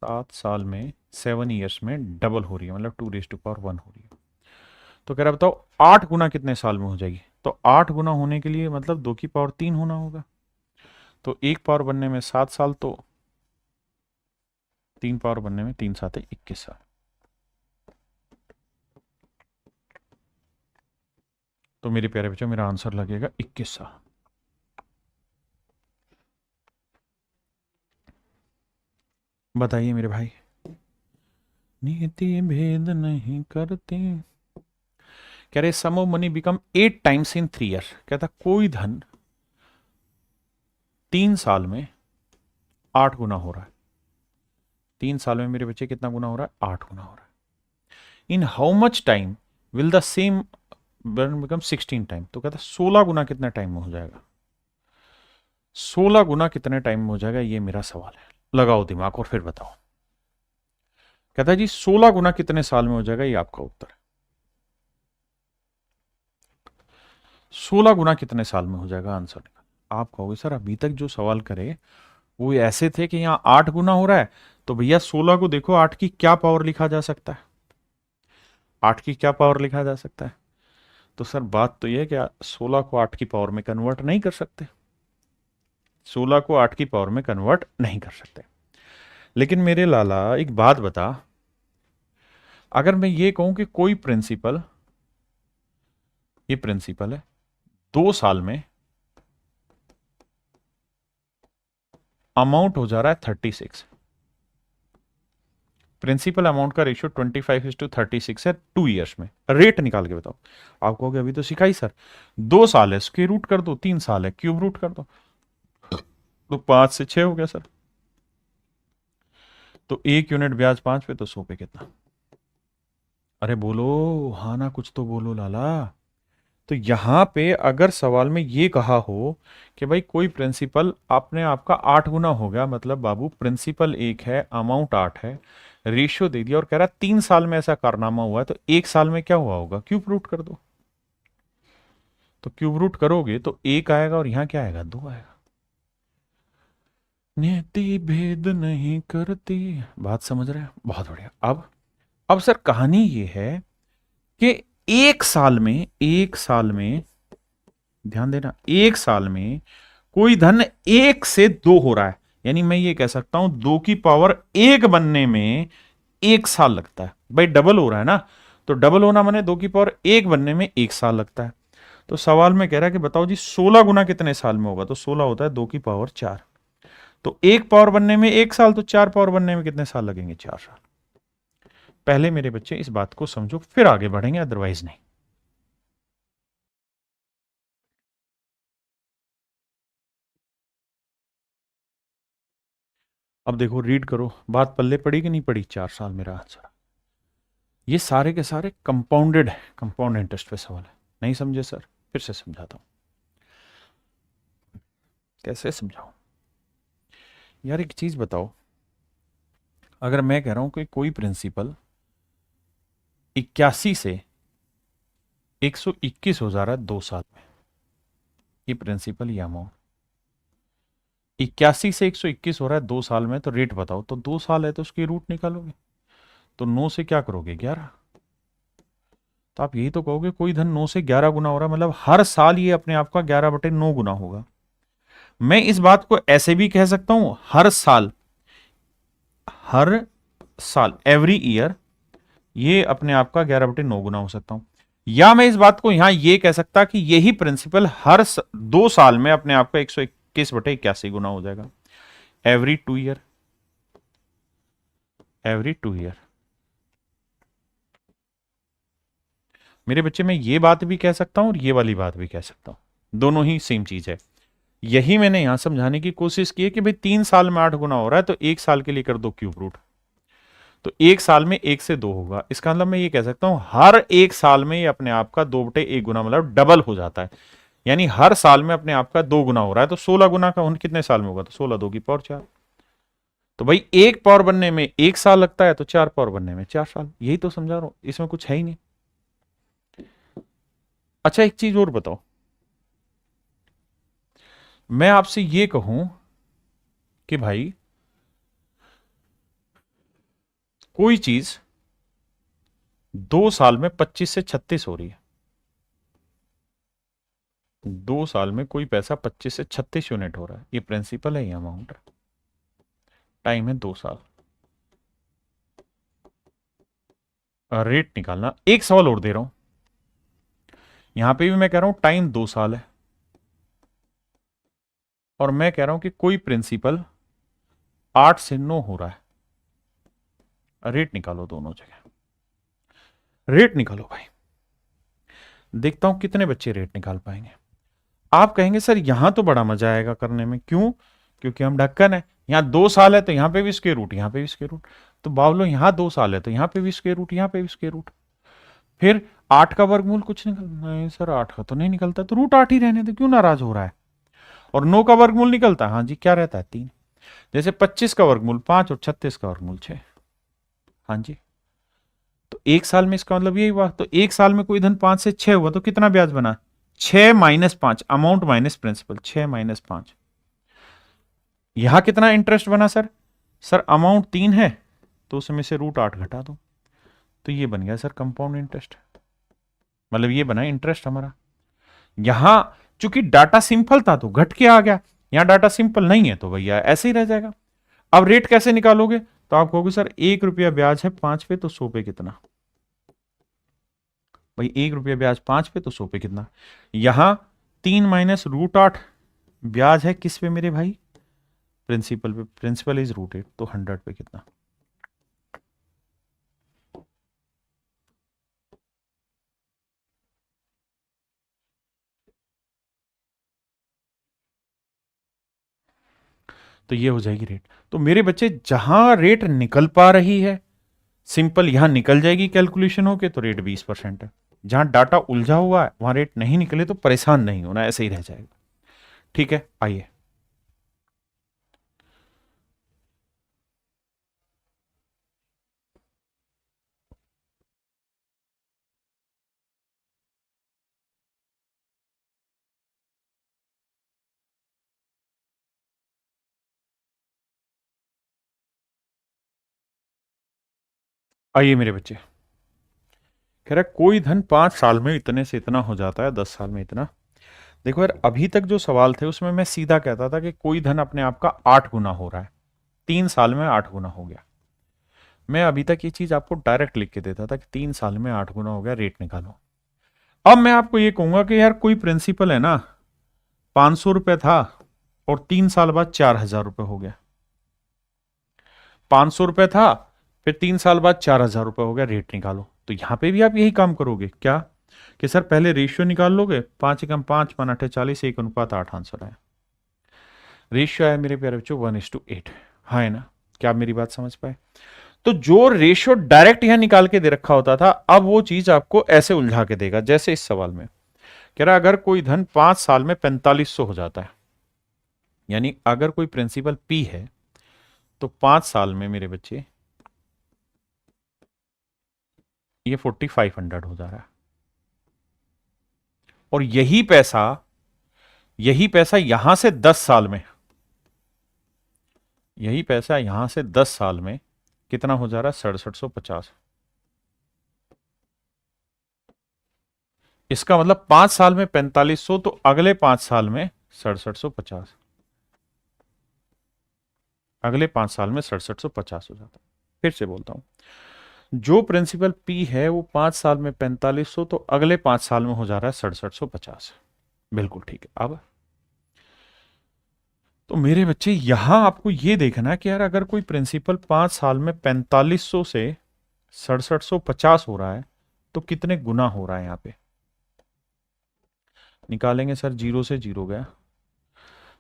7 साल में 7 ईयर्स में डबल हो रही है, मतलब 2 to the power 1 हो रही है। तो कह रहा बताओ 8 गुना कितने साल में हो जाएगी? तो 8 गुना होने के लिए मतलब 2 की पावर 3 होना होगा। तो 1 पावर बनने में 7 साल, तो 3 पावर बनने में 3 7 21 साल। तो मेरे प्यारे बच्चों मेरा आंसर लगेगा 21 साल। बताइए मेरे भाई। नीति भेद नहीं करती। कह रहे sum of money become 8 times in 3 year. कहता कोई धन 3 साल में 8 गुना हो रहा है। 3 साल में मेरे बच्चे कितना गुना हो रहा है? 8 गुना हो रहा है। In how much time will the same burn become 16 time? तो कहता है 16 गुना कितने टाइम में हो जाएगा? 16 गुना कितने टाइम में हो जाएगा, ये मेरा सवाल है। लगाओ दिमाग और फिर बताओ। कहता है जी 16 गुना कितने साल में हो जाएगा, ये आपका उत्तर है। 16 गुना कितने साल में हो जाएगा, आंसर निकाल। आप कहोगे सर अभी तक जो सवाल करे वो ऐसे थे कि यहां 8 गुना हो रहा है, तो भैया 16 को देखो 8 की क्या पावर लिखा जा सकता है? 8 की क्या पावर लिखा जा सकता है? तो सर बात तो यह है कि 16 को 8 की पावर में कन्वर्ट नहीं कर सकते। 16 को 8 की पावर में कन्वर्ट नहीं कर सकते। लेकिन मेरे लाला एक बात बता, अगर मैं ये कहूं कि कोई प्रिंसिपल, ये प्रिंसिपल है 2 साल में अमाउंट हो जा रहा है 36, प्रिंसिपल अमाउंट का रेशियो 25:36 है 2 ईयर्स में, रेट निकाल के बताओ। आप कहोगे अभी तो सिखाई सर, 2 साल है स्क्वायर रूट कर दो, 3 साल है क्यूब रूट कर दो, तो 5 से 6 हो गया सर। तो 1 यूनिट ब्याज 5 पे, तो 100 पे कितना? अरे बोलो हाँ ना, कुछ तो बोलो लाला। तो यहां पे अगर सवाल में ये कहा हो कि भाई कोई प्रिंसिपल अपने आपका 8 गुना हो गया, मतलब बाबू प्रिंसिपल 1 है, अमाउंट 8 है, रेशियो दे दिया और कह रहा 3 साल में ऐसा कारनामा हुआ है, तो 1 साल में क्या हुआ होगा? क्यूब रूट कर दो। तो क्यूब रूट करोगे तो 1 आएगा और यहां क्या आएगा? 2 आएगा। नियति भेद नहीं करती, बात समझ रहे हैं? बहुत बढ़िया। अब सर कहानी ये है कि 1 साल में ध्यान देना, 1 साल में कोई धन 1 से 2 हो रहा है, यानी मैं ये कह सकता हूं 2 की पावर 1 बनने में 1 साल लगता है। भाई डबल हो रहा है ना, तो डबल होना माने 2 की पावर 1 बनने में 1 साल लगता है। तो सवाल में कह रहा है कि बताओ जी 16 गुना कितने साल में होगा? तो 16 होता है 2 की पावर 4, तो 1 पावर बनने में 1 साल, तो 4 पावर बनने में कितने साल लगेंगे? 4 साल। पहले मेरे बच्चे इस बात को समझो, फिर आगे बढ़ेंगे, अदरवाइज नहीं। अब देखो रीड करो, बात पल्ले पड़ी कि नहीं पड़ी? 4 साल मेरा आंसर। ये सारे के सारे कंपाउंडेड है, कंपाउंड इंटरेस्ट पे सवाल है। नहीं समझे सर? फिर से समझाता हूं, कैसे समझाऊं यार। एक चीज बताओ, अगर मैं कह रहा हूं कि कोई प्रिंसिपल 81 से 121 हो जा रहा है 2 साल में, ये प्रिंसिपल ये अमाउंट 81 से 121 हो रहा है 2 साल में, तो रेट बताओ। तो 2 साल है तो उसकी रूट निकालोगे, तो 9 से क्या करोगे? 11। तो आप यही तो कहोगे कोई धन 9 से 11 गुना हो रहा है, मतलब हर साल ये अपने आप का 11/9 गुना होगा। मैं इस बात को ऐसे भी कह सकता हूं, हर साल, हर साल एवरी ईयर ये अपने आप का 11/9 गुना हो सकता हूं। या मैं इस बात को यहां ये कह सकता कि यही प्रिंसिपल हर 2 साल में अपने आप का 121/81 गुना हो जाएगा, एवरी 2 ईयर, एवरी 2 ईयर। मेरे बच्चे में ये बात भी कह सकता हूं और ये वाली बात भी कह सकता हूं, दोनों ही सेम चीज है। यही मैंने यहां समझाने की कोशिश की है कि भाई 3 साल में 8 गुना हो रहा है, तो 1 साल के लिए कर दो क्यूब रूट, तो 1 साल में 1 से 2 होगा। इसका मतलब मैं ये कह सकता हूं हर 1 साल में ये अपने आप का 2/1 गुना, मतलब डबल हो जाता है, यानी हर साल में अपने आप का 2 गुना हो रहा है। तो 16 गुना का कितने साल में होगा? तो 16 2 की पावर 4। तो भाई 1 पावर बनने में 1 साल लगता है, तो 4 पावर बनने में 4 साल। यही तो समझा रहा हूं, इसमें कुछ है ही नहीं। अच्छा एक चीज और बताओ, मैं आपसे ये कहूं कि भाई कोई चीज 2 साल में 25 से 36 हो रही है, 2 साल में कोई पैसा 25 से 36 यूनिट हो रहा है, ये प्रिंसिपल है, ये अमाउंट है, टाइम है 2 साल। रेट निकालना। एक सवाल और दे रहा हूं, यहां पे भी मैं कह रहा हूं टाइम 2 साल है, और मैं कह रहा हूं कि कोई प्रिंसिपल 8 से 9 हो रहा है। रेट निकालो दोनों जगह, रेट निकालो भाई। देखता हूं कितने बच्चे रेट निकाल पाएंगे। आप कहेंगे सर यहां तो बड़ा मजा आएगा करने में, क्यों? क्योंकि हम ढक्कन है, यहाँ 2 साल है तो यहाँ पे भी स्क्वायर रूट, यहाँ पे भी स्क्वायर रूट। तो बावलो यहाँ 2 साल है तो यहाँ पे भी स्क्वायर रूट, यहाँ पे भी स्क्वायर रूट। फिर 8 का वर्गमूल कुछ निकल, नहीं सर 8 का तो नहीं निकलता, तो रूट 8 ही रहने दो, क्यों नाराज हो रहा है? और 9 का वर्गमूल निकलता है, हाँ जी क्या रहता है 3। जैसे 25 का वर्गमूल 5 और 36 का वर्गमूल 6, हाँ जी। तो 1 साल में इसका मतलब यही हुआ, तो 1 साल में कोई धन 5 से 6 हुआ तो कितना ब्याज बना? 6 minus 5, amount minus principal, 6 minus 5। यहां कितना इंटरेस्ट बना सर? सर अमाउंट 3 है तो उसमें से रूट 8 घटा दो, तो ये बन गया सर कंपाउंड इंटरेस्ट, मतलब ये बना इंटरेस्ट हमारा। यहां चूंकि डाटा सिंपल था तो घट के आ गया, यहां डाटा सिंपल नहीं है तो भैया ऐसे ही रह जाएगा। अब रेट कैसे निकालोगे? तो आप कहोगे सर 1 रुपया ब्याज है 5 पे तो 100 पे कितना? भाई 1 रुपया ब्याज 5 पे तो 100 पे कितना? यहां 3 माइनस रूट 8 ब्याज है किस पे मेरे भाई? प्रिंसिपल पे, प्रिंसिपल इज रूट 8 तो 100 पे कितना? तो ये हो जाएगी रेट। तो मेरे बच्चे जहां रेट निकल पा रही है सिंपल यहां निकल जाएगी कैलकुलेशन होके तो रेट 20% है। जहां डाटा उलझा हुआ है वहां रेट नहीं निकले तो परेशान नहीं होना, ऐसे ही रह जाएगा। ठीक है आइए। आइए मेरे बच्चे, कह रहा है कोई धन 5 साल में इतने से इतना हो जाता है, 10 साल में इतना। देखो यार अभी तक जो सवाल थे उसमें मैं सीधा कहता था कि कोई धन अपने आप का 8 गुना हो रहा है, 3 साल में 8 गुना हो गया। मैं अभी तक ये चीज आपको डायरेक्ट लिख के देता था कि 3 साल में 8 गुना हो गया, रेट निकालो। अब मैं आपको ये कहूंगा कि यार कोई प्रिंसिपल है ना 500 रुपए था और 3 साल बाद 4000 रुपए हो गया। 500 रुपए था फिर 3 साल बाद 4000 रुपए हो गया, रेट निकालो। तो यहां पे भी आप यही काम करोगे क्या कि सर पहले रेशियो निकाल लोगे, 5 एकम 5 5 8 40 1:8 आंसर आया। रेशियो आया मेरे प्यारे बच्चों 1:8, हाँ है ना? क्या आप मेरी बात समझ पाए? तो जो रेशियो डायरेक्ट यहां निकाल के दे रखा होता था अब वो चीज आपको ऐसे उलझा के देगा, जैसे इस सवाल में कह रहा अगर कोई धन 5 साल में 4500 हो जाता है, यानी अगर कोई प्रिंसिपल पी है तो 5 साल में मेरे बच्चे ये 4500 हो जा रहा है। और यही पैसा यहां से 10 साल में, यही पैसा यहां से 10 साल में कितना हो जा रहा है? 6750। इसका मतलब 5 साल में 4500 तो अगले 5 साल में 6750, अगले 5 साल में 6750 हो जाता है। फिर से बोलता हूं, जो प्रिंसिपल पी है वो 5 साल में 4500 तो अगले 5 साल में हो जा रहा है 6750। बिल्कुल ठीक है। अब तो मेरे बच्चे यहां आपको ये देखना है कि यार अगर कोई प्रिंसिपल 5 साल में 4500 से 6750 हो रहा है तो कितने गुना हो रहा है यहां पे? निकालेंगे सर, 0 से 0 गया।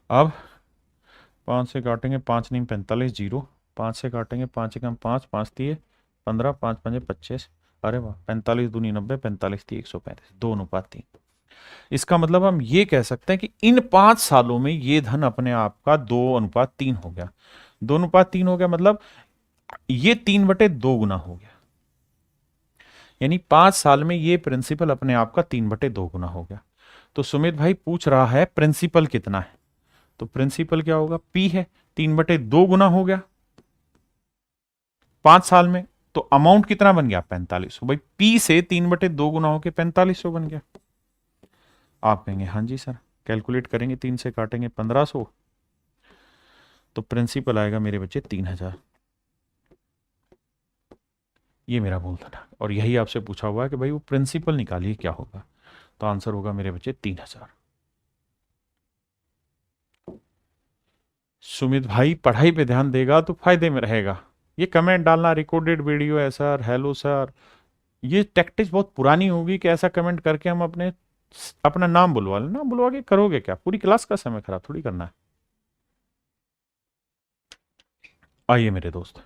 अब 5 से काटेंगे, 5 नहीं 45, 0। 5 से काटेंगे, 5 एकम 5 5 दिए 15, 5 पंजे 25, अरे वाह 45 दूनी 90, 45 थी 135, 2:3। इसका मतलब हम ये कह सकते हैं कि इन 5 सालों में ये धन अपने आप का 2:3 हो गया। 2:3 हो गया मतलब ये 3/2 गुना हो गया, यानी 5 साल में ये प्रिंसिपल अपने आप का 3/2 गुना हो गया। तो सुमित भाई पूछ रहा है प्रिंसिपल कितना है, तो प्रिंसिपल क्या होगा? पी है, 3/2 गुना हो गया 5 साल में, तो अमाउंट कितना बन गया? 4500। भाई पी से 3/2 गुना होकर 4500 बन गया। आप कहेंगे हाँ जी सर, कैलकुलेट करेंगे, 3 से काटेंगे 1500, तो प्रिंसिपल आएगा मेरे बच्चे 3000। ये मेरा बोल था और यही आपसे पूछा हुआ है कि भाई वो प्रिंसिपल निकालिए क्या होगा, तो आंसर होगा मेरे बच्चे 3000। सुमित भाई पढ़ाई पे ध्यान देगा तो फायदे में रहेगा। ये कमेंट डालना रिकॉर्डेड वीडियो है सर, हेलो सर, ये टैक्टिक्स बहुत पुरानी होगी कि ऐसा कमेंट करके हम अपने अपना नाम बुलवा लेना, नाम बुलवा के करोगे क्या, पूरी क्लास का समय खराब थोड़ी करना है। आइए मेरे दोस्त,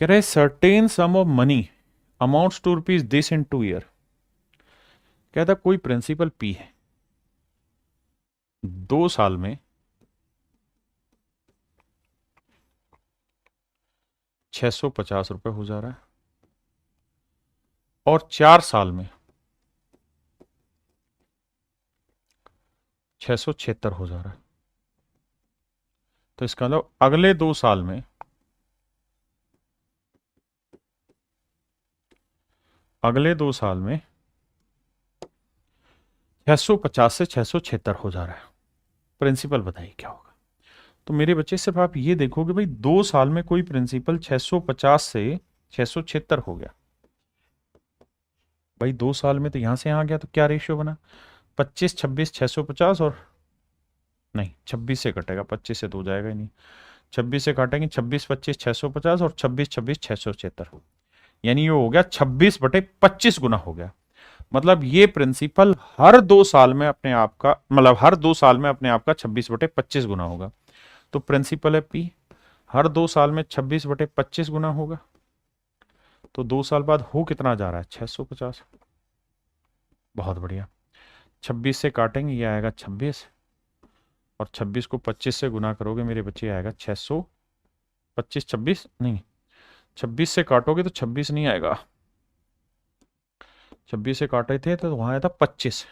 कह रहे certain sum of money amounts to rupees this in 2 year. कहता कोई प्रिंसिपल पी है, 2 साल में 650 रुपए हो जा रहा है, और 4 साल में 676 हो जा रहा है। तो इसका मतलब अगले 2 साल में, अगले 2 साल में 650 से 676 हो जा रहा है। प्रिंसिपल बताइए क्या होगा। तो मेरे बच्चे सिर्फ आप ये देखो कि भाई 2 साल में कोई प्रिंसिपल 650 से 676 हो गया। भाई 2 साल में तो यहां से यहां गया, तो क्या रेशियो बना, 25 26 650, और नहीं 26 से कटेगा, 25 से तो जाएगा ही नहीं, 26 से काटेंगे, 26 25 650, और 26 26 676, यानी ये हो गया 26/25 गुना हो गया। मतलब ये प्रिंसिपल हर 2 साल में अपने आप का, मतलब हर 2 साल में अपने आप का 26/25 गुना होगा। तो प्रिंसिपल है पी, हर 2 साल में 26/25 गुना होगा। तो 2 साल बाद हो कितना जा रहा है, 650। बहुत बढ़िया, 26 से काटेंगे, ये आएगा 26, और 26 को 25 से गुना करोगे मेरे बच्चे, आएगा 625, 26 नहीं, 26 से काटोगे तो 26 नहीं आएगा, 26 से काटे थे तो वहां आया था 25,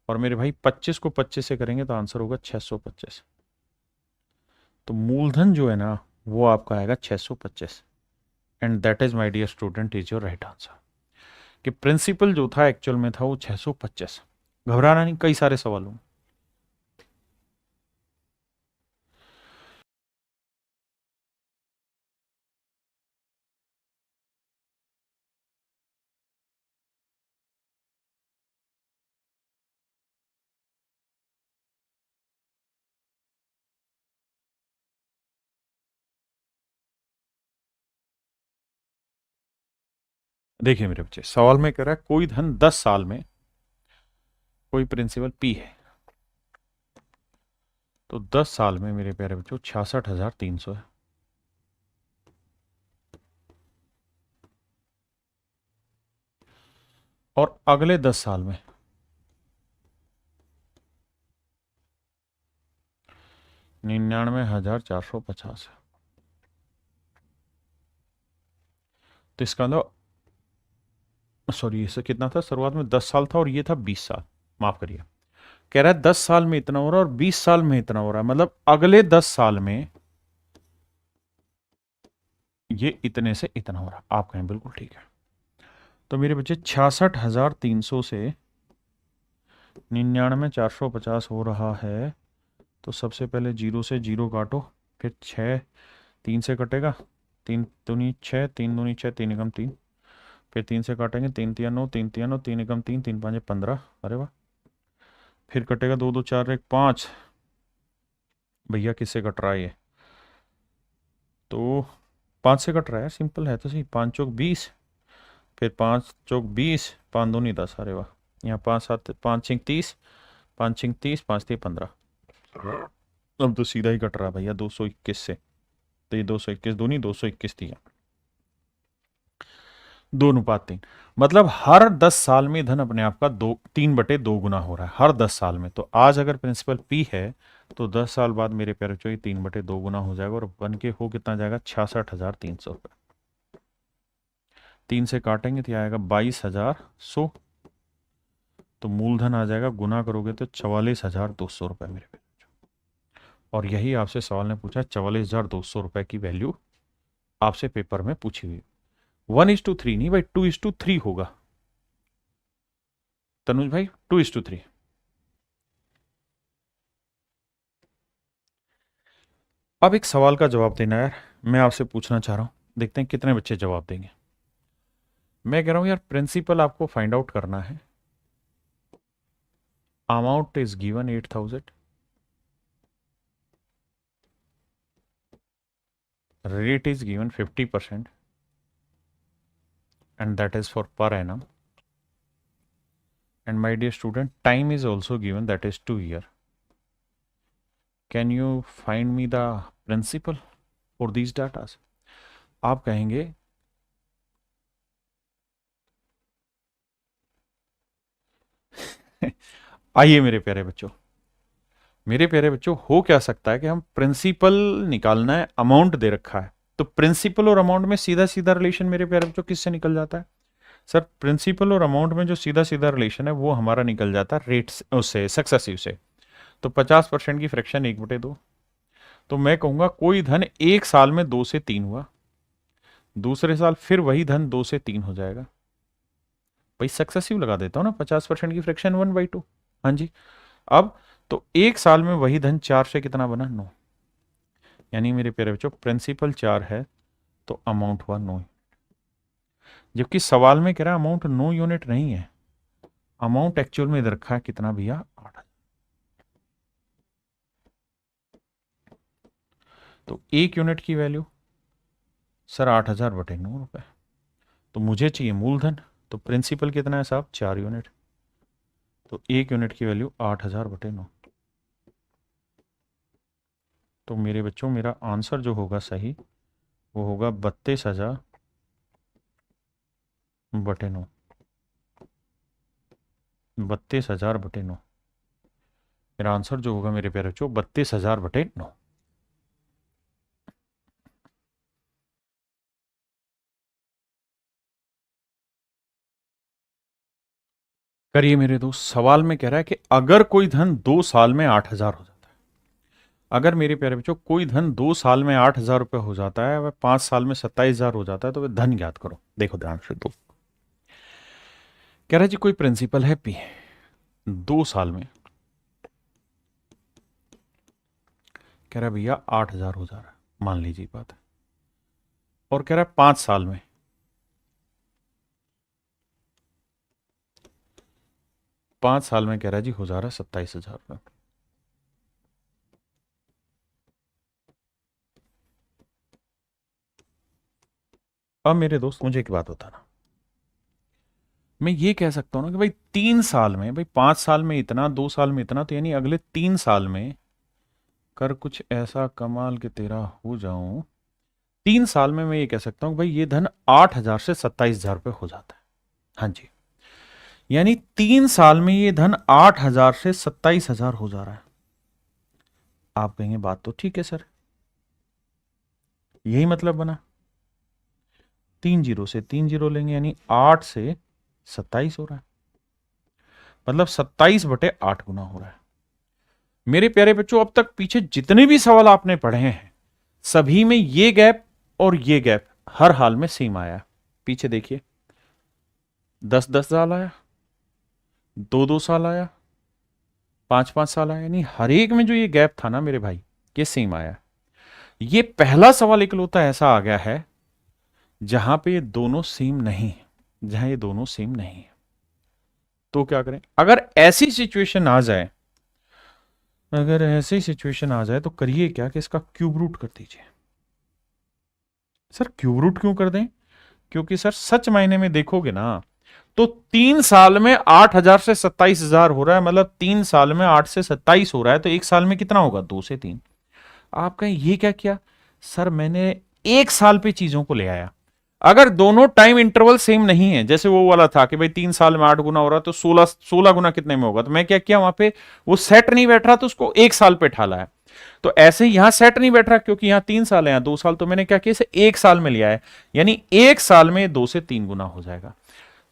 और मेरे भाई 25 को 25 से करेंगे तो आंसर होगा 625। तो मूलधन जो है ना वो आपका आएगा 625, and that is my dear student is your right answer. कि प्रिंसिपल जो था एक्चुअल में था वो 625। घबराना नहीं, कई सारे सवाल होंगे। देखिए मेरे बच्चे, सवाल में कह रहा है कोई धन 10 साल में, कोई प्रिंसिपल पी है, तो 10 साल में मेरे प्यारे बच्चों 66,300 है। और अगले 10 साल में 99,450 है। तो इसका मतलब, सॉरी इससे कितना था, शुरुआत में 10 साल था और ये था 20 साल, माफ करिए। कह रहा है 10 साल में इतना हो रहा है और 20 साल में इतना हो रहा है, मतलब अगले 10 साल में ये इतने से इतना हो रहा है। आप कहें बिल्कुल ठीक है। तो मेरे बच्चे 66,300 से 99,450 हो रहा है। तो सबसे पहले 0 से 0 काटो, फिर 6 3 से कटेगा, 3 दूनी 6, 3 दूनी 6, 3 एकम 3, फिर 3 से काटेंगे, 3 तिया 9, 3 तिया 9, 3 एकम 3, 3 5 15। अरे वाह। फिर कटेगा 2 2 4 1 5। भैया किससे कट रहा है ये, तो 5 से कट रहा है, सिंपल है तो सही। 5 चौक 20, फिर 5 चौक 20, 5 दूनी 10। अरे वाह। यहाँ 5 7 5 छिंग 30, 5 छिंग 30, 5 3 15। अब तो सीधा ही कट रहा है भैया 221 से। तो ये 221 दूनी 221 थी, 2:3। मतलब हर 10 साल में धन अपने आप का 3/2 गुना हो रहा है, हर 10 साल में। तो आज अगर प्रिंसिपल पी है तो 10 साल बाद मेरे प्यारे बच्चों ये 3/2 गुना हो जाएगा, और बन के हो कितना जाएगा, 66,300 रुपये। 3 से काटेंगे तो आएगा 22,100। तो मूलधन आ जाएगा, गुना करोगे तो 44,200 रुपये मेरे पे। और यही आपसे सवाल ने पूछा, 44,200 रुपये की वैल्यू आपसे पेपर में पूछी हुई। 1:3 नहीं भाई, 2:3 होगा तनुज भाई, 2:3। अब एक सवाल का जवाब देना यार, मैं आपसे पूछना चाह रहा हूं, देखते हैं कितने बच्चे जवाब देंगे। मैं कह रहा हूं यार, प्रिंसिपल आपको फाइंड आउट करना है। Amount is given 8,000, rate is given 50%, and that is for per annum, and my dear student, time is also given, that is 2 year. Can you find me the principal for these data? आप कहेंगे आइए मेरे प्यारे बच्चों, हो क्या सकता है कि हम प्रिंसिपल निकालना है, अमाउंट दे रखा है, तो प्रिंसिपल और अमाउंट में सीधा सीधा रिलेशन मेरे प्यारे बच्चों किससे निकल जाता है? सर प्रिंसिपल और अमाउंट में जो सीधा सीधा रिलेशन है वो हमारा निकल जाता है रेट उससे, सक्सेसिव से। तो 50% की फ्रैक्शन 1/2, तो मैं कहूंगा कोई धन एक साल में 2 से 3 हुआ, दूसरे साल फिर वही धन 2 से 3 हो जाएगा। भाई सक्सेसिव लगा देता हूं ना, 50% की फ्रैक्शन 1/2। हाँ जी, अब तो एक साल में वही धन 4 से कितना बना? 9। यानी मेरे प्यारे बच्चों प्रिंसिपल 4 है तो अमाउंट हुआ 9। जबकि सवाल में कह रहा है अमाउंट 9 यूनिट नहीं है, अमाउंट एक्चुअल में इधर रखा है कितना भैया? 8। तो 1 यूनिट की वैल्यू सर 8,000/9 रुपए। तो मुझे चाहिए मूलधन, तो प्रिंसिपल कितना है साहब? 4 यूनिट। तो 1 यूनिट की वैल्यू 8,000/9। तो मेरे बच्चों मेरा आंसर जो होगा सही वो होगा 32,000/9। 32,000/9 मेरा आंसर जो होगा मेरे प्यारे बच्चों 32,000/9। करिए मेरे दोस्त, सवाल में कह रहा है कि अगर कोई धन 2 साल में 8,000 हो जाता है, अगर मेरे प्यारे बच्चों कोई धन 2 साल में 8,000 रुपये हो जाता है, वह 5 साल में 27,000 हो जाता है, तो वह धन ज्ञात करो। देखो ध्यान से दोस्त, कह रहा है जी कोई प्रिंसिपल है P, 2 साल में कह रहा है भैया 8,000 हो जा रहा है, मान लीजिए बात है, और कह रहा है 5 साल में 5 साल में कह रहा है जी हो जा रहा है 27,000 रुपये। अब मेरे दोस्त मुझे एक बात बताना, मैं ये कह सकता हूं ना कि भाई 3 साल में, भाई 5 साल में इतना, 2 साल में इतना, तो यानी अगले 3 साल में कर कुछ ऐसा कमाल के तेरा हो जाऊं, 3 साल में मैं ये कह सकता हूं भाई ये धन 8,000 से 27,000 रुपये हो जाता है। हाँ जी, यानी 3 साल में ये धन 8,000 से 27,000 हो जा रहा है। आप कहेंगे बात तो ठीक है सर, यही मतलब बना, 3 जीरो से 3 जीरो लेंगे यानी 8 से 27 हो रहा है, मतलब 27/8 गुना हो रहा है। मेरे प्यारे बच्चों अब तक पीछे जितने भी सवाल आपने पढ़े हैं सभी में ये गैप और ये गैप हर हाल में सेम आया। पीछे देखिए 10-10 साल आया, 2-2 साल आया, 5-5 साल आया, यानी हर एक में जो ये गैप था ना मेरे भाई ये सेम आया। ये पहला सवाल इकलौता ऐसा आ गया है जहां पे ये दोनों सेम नहीं है, जहां ये दोनों सेम नहीं है। तो क्या करें? अगर ऐसी सिचुएशन आ जाए, अगर ऐसी सिचुएशन आ जाए तो करिए क्या कि इसका क्यूब रूट कर दीजिए। सर क्यूब रूट क्यों कर दें? क्योंकि सर सच मायने में देखोगे ना तो 3 साल में 8,000 से 27,000 हो रहा है, मतलब 3 साल में 8 से 27 हो रहा है, तो एक साल में कितना होगा? 2 से 3। आप कहें ये क्या किया? सर मैंने एक साल पे चीजों को ले आया। अगर दोनों टाइम इंटरवल सेम नहीं है, जैसे वो वाला था कि भाई 3 साल में 8 गुना हो रहा है तो 16 गुना कितने में होगा, तो मैं क्या किया वहां पे वो सेट नहीं बैठ रहा तो उसको एक साल पे ठाला है। तो ऐसे ही यहां सेट नहीं बैठ रहा क्योंकि यहां 3 साल है, यहां 2 साल, तो मैंने क्या किया इसे एक साल में लिया है, यानी एक साल में 2 से 3 गुना हो जाएगा।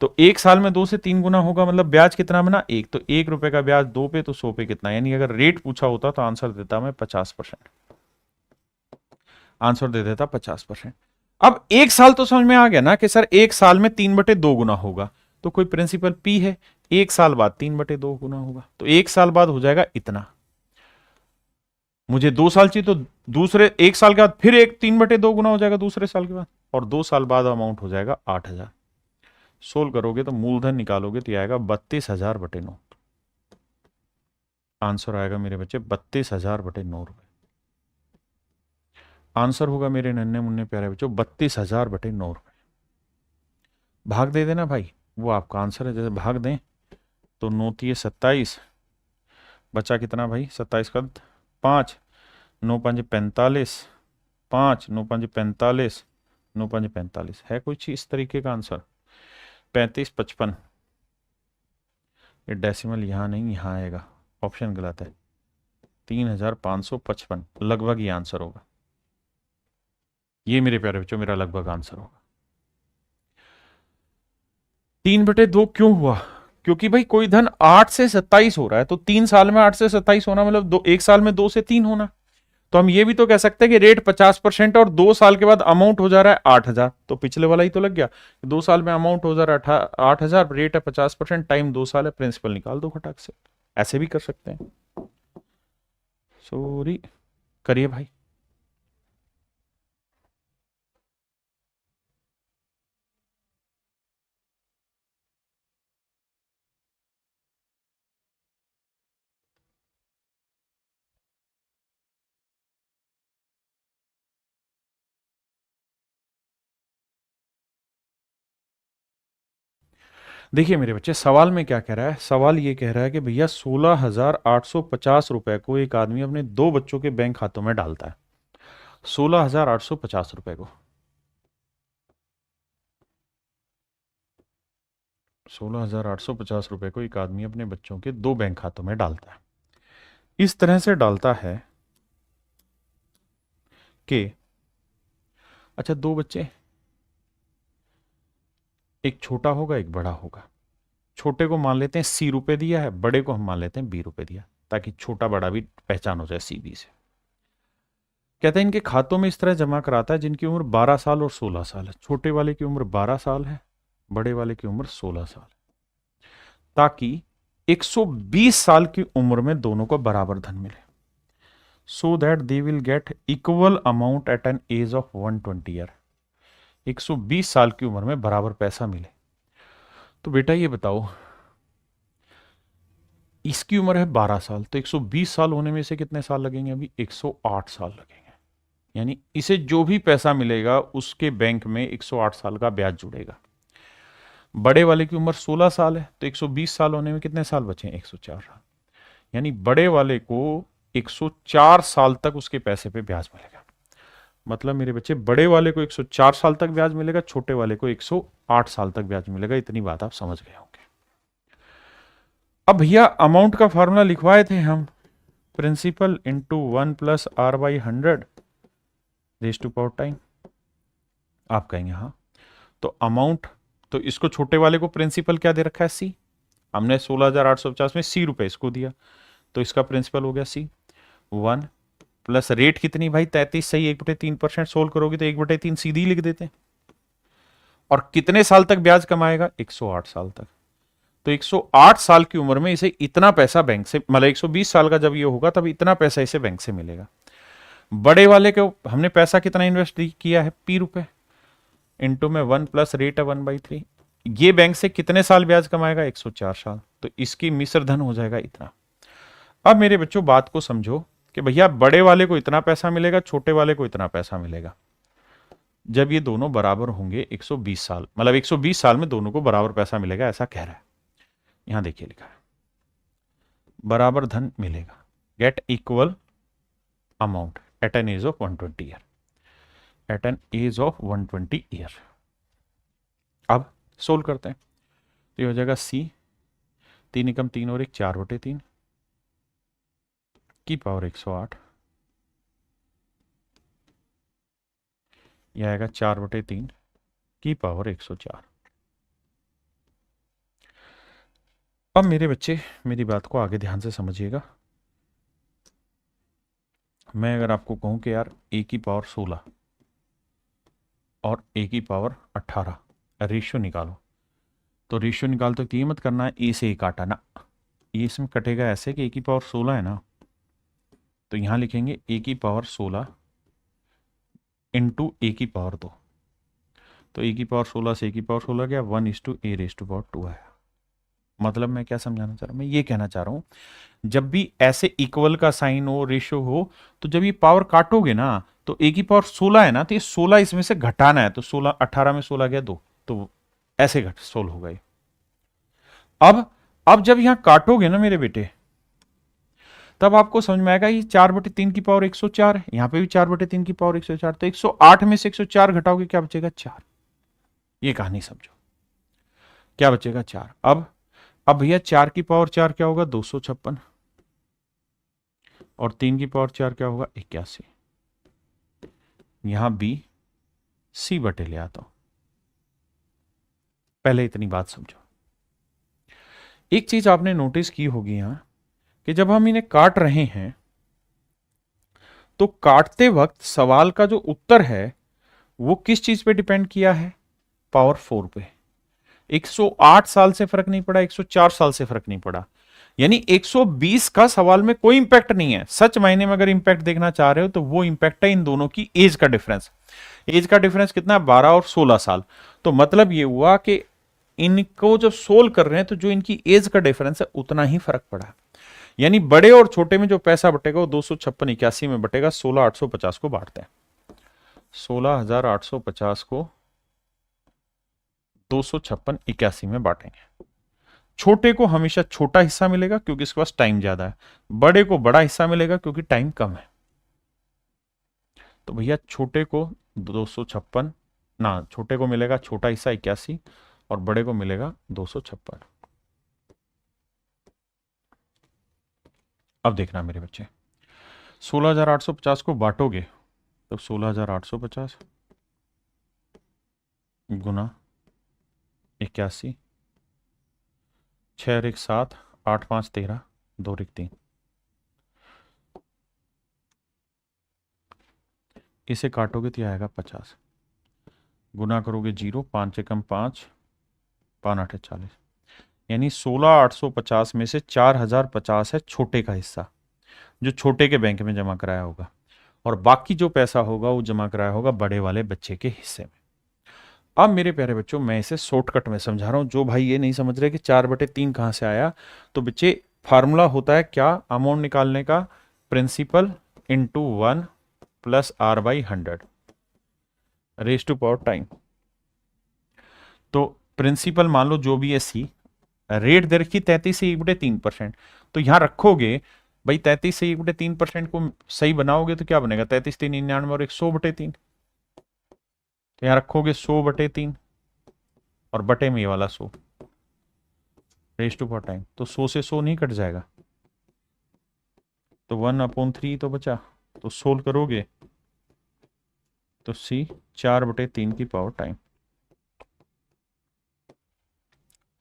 तो एक साल में 2 से 3 गुना होगा, मतलब ब्याज कितना बना? 1। तो 1 रुपए का ब्याज 2 पे तो 100 पे कितना, यानी अगर रेट पूछा होता तो आंसर देता मैं 50%, आंसर दे देता 50%। अब एक साल तो समझ में आ गया ना कि सर एक साल में 3/2 गुना होगा, तो कोई प्रिंसिपल P है, एक साल बाद 3/2 गुना होगा, तो एक साल बाद हो जाएगा इतना। मुझे 2 साल चाहिए तो दूसरे एक साल के बाद फिर एक 3/2 गुना हो जाएगा दूसरे साल के बाद, और 2 साल बाद अमाउंट हो जाएगा 8,000। सोल्व करोगे तो मूलधन निकालोगे तो आएगा 32,000/9। आंसर आएगा मेरे बच्चे 32,000/9 रुपए। आंसर होगा मेरे नन्हे मुन्ने प्यारे बच्चों 32,000/9 रुपए। भाग दे देना भाई, वो आपका आंसर है, जैसे भाग दें तो 9 27, बचा कितना भाई, 27 का 5, 9 5 45, 5 9 5 45, 9 5 45, है कोई चीज इस तरीके का आंसर? 35 55, ये डेसिमल यहां नहीं यहां आएगा, ऑप्शन गलत है। 3555 लगभग ये आंसर होगा। ये मेरे प्यारे बच्चों मेरा लगभग आंसर होगा। 3/2 क्यों हुआ? क्योंकि भाई कोई धन 8 से 27 हो रहा है, तो 3 साल में 8 से 27 होना मतलब एक साल में 2 से 3 होना। तो हम ये भी तो कह सकते हैं कि रेट 50% और 2 साल के बाद अमाउंट हो जा रहा है 8,000, तो पिछले वाला ही तो लग गया। 2 साल में अमाउंट हो जा रहा है 8,000, रेट है 50%, टाइम 2 साल है, प्रिंसिपल निकाल दो फटाक से। ऐसे भी कर सकते हैं। सॉरी, करिए भाई। देखिए मेरे बच्चे, सवाल में क्या कह रहा है? सवाल ये कह रहा है कि भैया 16,850 रुपए को एक आदमी अपने 2 बच्चों के बैंक खातों में डालता है। 16,850 रुपए को, 16,850 रुपए को एक आदमी अपने बच्चों के 2 बैंक खातों में डालता है। इस तरह से डालता है कि अच्छा 2 बच्चे, एक छोटा होगा एक बड़ा होगा। छोटे को मान लेते हैं ₹C दिया है, बड़े को हम मान लेते हैं ₹B दिया, ताकि छोटा बड़ा भी पहचान हो जाए CB से। कहते हैं इनके खातों में इस तरह जमा कराता है जिनकी उम्र 12 साल और 16 साल है। छोटे वाले की उम्र 12 साल है, बड़े वाले की उम्र 16 साल है, ताकि 120 साल की उम्र में दोनों को बराबर धन मिले, so that they will get equal amount at an age of 120 year. 120 साल की उम्र में बराबर पैसा मिले। तो बेटा ये बताओ, इसकी उम्र है 12 साल, तो 120 साल होने में से कितने साल लगेंगे? अभी 108 साल लगेंगे। यानी इसे जो भी पैसा मिलेगा उसके बैंक में 108 साल का ब्याज जुड़ेगा। बड़े वाले की उम्र 16 साल है, तो 120 साल होने में कितने साल बचे? 104 साल। यानी बड़े वाले को 104 साल तक उसके पैसे पे ब्याज मिलेगा। मतलब मेरे बच्चे, बड़े वाले को 104 साल तक ब्याज मिलेगा, छोटे वाले को 108 साल तक ब्याज मिलेगा। इतनी बात आप समझ गए होंगे। अब भैया अमाउंट का फॉर्मूला लिखवाए थे हम, principal into 1 + R/100 raise to power time. आप कहेंगे हाँ, तो अमाउंट, तो इसको छोटे वाले को प्रिंसिपल क्या दे रखा है? C। हमने 16,850 में ₹C इसको दिया, तो इसका प्रिंसिपल हो गया C। 1 प्लस रेट कितनी भाई? 33 सही, 1/3% सोल्व करोगे तो 1/3 सीधी ही लिख देते हैं। और कितने साल तक ब्याज कमाएगा? 108 साल तक। तो 108 साल की उम्र में इसे इतना पैसा बैंक से, मतलब 120 साल का जब ये होगा तब इतना पैसा इसे बैंक से मिलेगा। बड़े वाले को हमने पैसा कितना इन्वेस्ट किया है? ₹P, इंटू में 1 प्लस रेट है 1/3। ये बैंक से कितने साल ब्याज कमाएगा? 104 साल। तो इसकी मिश्र धन हो जाएगा इतना। अब मेरे बच्चों बात को समझो कि भैया बड़े वाले को इतना पैसा मिलेगा, छोटे वाले को इतना पैसा मिलेगा, जब ये दोनों बराबर होंगे 120 साल, मतलब 120 साल में दोनों को बराबर पैसा मिलेगा, ऐसा कह रहा है। यहां देखिए लिखा है बराबर धन मिलेगा, get equal amount at an age of 120 year, at an age of 120 year. अब सोल्व करते हैं, तो ये हो जाएगा C, 3 एकम 3 और 1 4/3 की पावर 108, यह आएगा 4/3 की पावर 104। अब मेरे बच्चे मेरी बात को आगे ध्यान से समझिएगा। मैं अगर आपको कहूं कि यार a की पावर 16 और a की पावर 18 रेशियो निकालो, तो रेशियो निकालते तो ये मत करना है a से a काटा ना, ये इसमें कटेगा ऐसे कि a की पावर 16 है ना, तो यहां लिखेंगे a की पावर 16 इंटू a की पावर 2। तो a की पावर 16 से a की पावर 16 गया, 1:a⁻²2 आया। मतलब मैं क्या समझाना चाह रहा हूं? मैं ये कहना चाह रहा हूं, जब भी ऐसे इक्वल का साइन हो, रेशियो हो, तो जब ये पावर काटोगे ना, तो a की पावर 16 है ना, तो ये 16 इसमें से घटाना है, तो 16 18 में 16 गया 2, तो ऐसे घट सोल्व होगा ये। अब अब जब यहां काटोगे ना मेरे बेटे, तब आपको समझ में आएगा ये 4/3 की पावर 104 है, यहां पे भी 4/3 की पावर 104, तो 108 में से 104 घटाओगे क्या बचेगा? 4। ये कहानी समझो, क्या बचेगा? 4। अब भैया 4 की पावर 4 क्या होगा? 256, और 3 की पावर 4 क्या होगा? 81। यहां बी सी बटे ले आता हूं। पहले इतनी बात समझो। एक चीज आपने नोटिस की होगी यहां कि जब हम इन्हें काट रहे हैं तो काटते वक्त सवाल का जो उत्तर है वो किस चीज पे डिपेंड किया है? पावर 4 पे। 108 साल से फर्क नहीं पड़ा, 104 साल से फर्क नहीं पड़ा, यानी 120 का सवाल में कोई इंपैक्ट नहीं है। सच मायने में अगर इंपैक्ट देखना चाह रहे हो तो वो इंपैक्ट है इन दोनों की एज का डिफरेंस। एज का डिफरेंस कितना है? 12 और 16 साल। तो मतलब ये हुआ कि इनको जब सोल्व कर रहे हैं तो जो इनकी एज का डिफरेंस है उतना ही फर्क पड़ा, यानी बड़े और छोटे में जो पैसा बटेगा वो 256 में बटेगा। 16,850 को बांटते हैं, 16,850 को 256 में बांटेंगे। छोटे को हमेशा छोटा हिस्सा मिलेगा क्योंकि इसके पास टाइम ज्यादा है, बड़े को बड़ा हिस्सा मिलेगा क्योंकि टाइम कम है। तो भैया छोटे को 256 ना, छोटे को मिलेगा छोटा हिस्सा 81 और बड़े को मिलेगा 256। अब देखना मेरे बच्चे, 16,850 को बांटोगे तो 16,850 गुना 81, 6 और 1 7, 8 5 13, 2 और 1 3। इसे काटोगे तो आएगा 50, गुना करोगे 0, 5 एकम 5, 5 8 40, यानी 16,850 में से 4,050 है छोटे का हिस्सा जो छोटे के बैंक में जमा कराया होगा, और बाकी जो पैसा होगा वो जमा कराया होगा बड़े वाले बच्चे के हिस्से में। अब मेरे प्यारे बच्चों मैं इसे शॉर्टकट में समझा रहा हूं। जो भाई ये नहीं समझ रहे कि 4/3 कहां से आया, तो बच्चे फार्मूला होता है क्या अमाउंट निकालने का? Principal into 1 plus are by 100 raise to power time. तो प्रिंसिपल मान लो जो भी है सी, रेट दे रखी 33 से 1/3%, तो यहां रखोगे भाई 33 से 1/3% को सही बनाओगे तो क्या बनेगा? 33 3 99 और 100/3, तो यहां रखोगे 100/3 और बटे में ये वाला 100 रेज टू पावर टाइम, तो 100 से 100 नहीं कट जाएगा, तो 1/3 तो बचा, तो सोल्व करोगे तो सी 4/3 की पावर टाइम।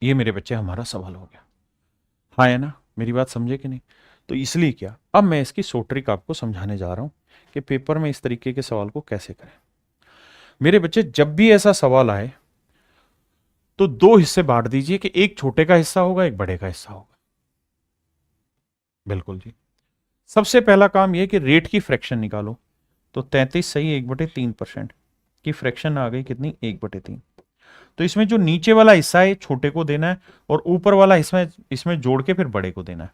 ये मेरे बच्चे हमारा सवाल हो गया। हाँ है ना? मेरी बात समझे कि नहीं? तो इसलिए क्या, अब मैं इसकी शॉर्ट ट्रिक आपको समझाने जा रहा हूं कि पेपर में इस तरीके के सवाल को कैसे करें। मेरे बच्चे जब भी ऐसा सवाल आए तो दो हिस्से बांट दीजिए कि एक छोटे का हिस्सा होगा, एक बड़े का हिस्सा होगा। बिल्कुल जी। सबसे पहला काम यह कि रेट की फ्रैक्शन निकालो, तो 33 सही 1/3% की फ्रैक्शन आ गई कितनी? 1/3। तो इसमें जो नीचे वाला हिस्सा है छोटे को देना है और ऊपर वाला हिस्सा इसमें जोड़ के फिर बड़े को देना है।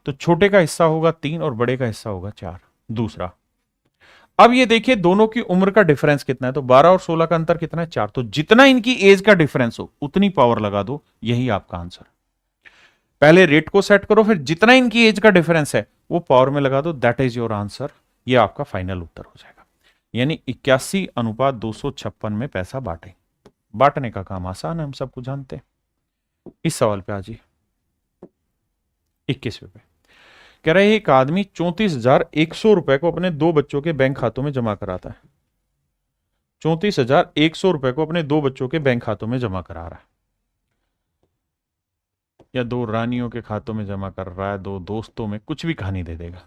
तो छोटे का हिस्सा होगा 3 और बड़े का हिस्सा होगा 4। दूसरा, अब ये देखिए दोनों की उम्र का डिफरेंस कितना है, तो 12 और 16 का अंतर कितना है? 4। तो जितना इनकी एज का डिफरेंस हो उतनी पावर लगा दो, यही आपका आंसर। पहले रेट को सेट करो, फिर जितना इनकी एज का डिफरेंस है वो पावर में लगा दो, दैट इज योर आंसर। ये आपका फाइनल उत्तर हो जाएगा। यानी 81/256 में पैसा बांटे। बांटने का काम आसान है, हम सबको जानते हैं। इस सवाल पे आजिए 21वें पे कह रहे हैं एक आदमी 34,100 रुपए को अपने 2 बच्चों के बैंक खातों में जमा कराता है। 34,100 रुपए को अपने 2 बच्चों के बैंक खातों में जमा करा रहा है, या 2 रानियों के खातों में जमा कर रहा है, 2 दोस्तों में, कुछ भी कहानी दे देगा।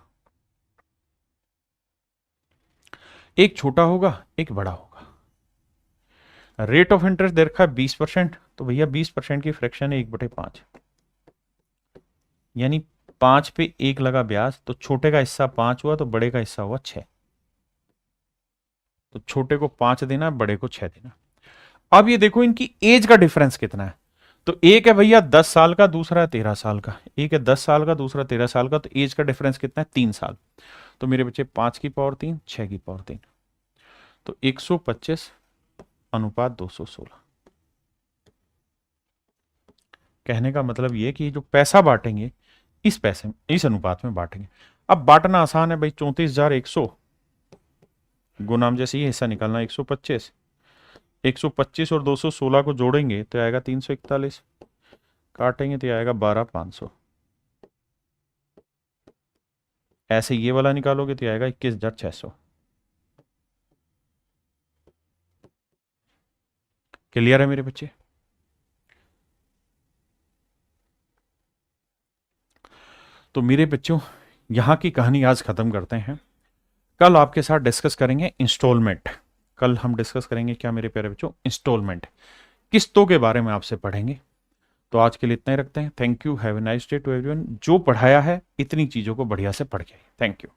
एक छोटा होगा एक बड़ा होगा। रेट ऑफ इंटरेस्ट दे रखा है 20%, तो भैया 20% की फ्रैक्शन है 1/5, यानी 5 पे 1 लगा ब्याज, तो छोटे का हिस्सा 5 हुआ तो बड़े का हिस्सा हुआ 6। तो छोटे को 5 देना, बड़े को 6 देना। अब ये देखो इनकी एज का डिफरेंस कितना है, तो एक है भैया 10 साल का, दूसरा है 13 साल का। एक है 10 साल का, दूसरा 13 साल का, तो एज का डिफरेंस कितना है? 3 साल। तो मेरे बच्चे 5 की पावर 3, 6 की पावर 3, तो 125/216। कहने का मतलब ये कि जो पैसा बांटेंगे इस पैसे में, इस अनुपात में बांटेंगे। अब बांटना आसान है भाई, 34,100 गुनाम जैसे ये हिस्सा निकालना 125, 125 और 216 को जोड़ेंगे तो आएगा 341, काटेंगे तो आएगा 12,500। ऐसे ये वाला निकालोगे तो आएगा 21,600। क्लियर है मेरे बच्चे? तो मेरे बच्चों यहां की कहानी आज खत्म करते हैं। कल आपके साथ डिस्कस करेंगे इंस्टॉलमेंट। कल हम डिस्कस करेंगे क्या मेरे प्यारे बच्चों? इंस्टॉलमेंट, किस्तों के बारे में आपसे पढ़ेंगे। तो आज के लिए इतना ही रखते हैं। Thank you, have a nice day to everyone. जो पढ़ाया है इतनी चीजों को बढ़िया से पढ़ के, थैंक यू।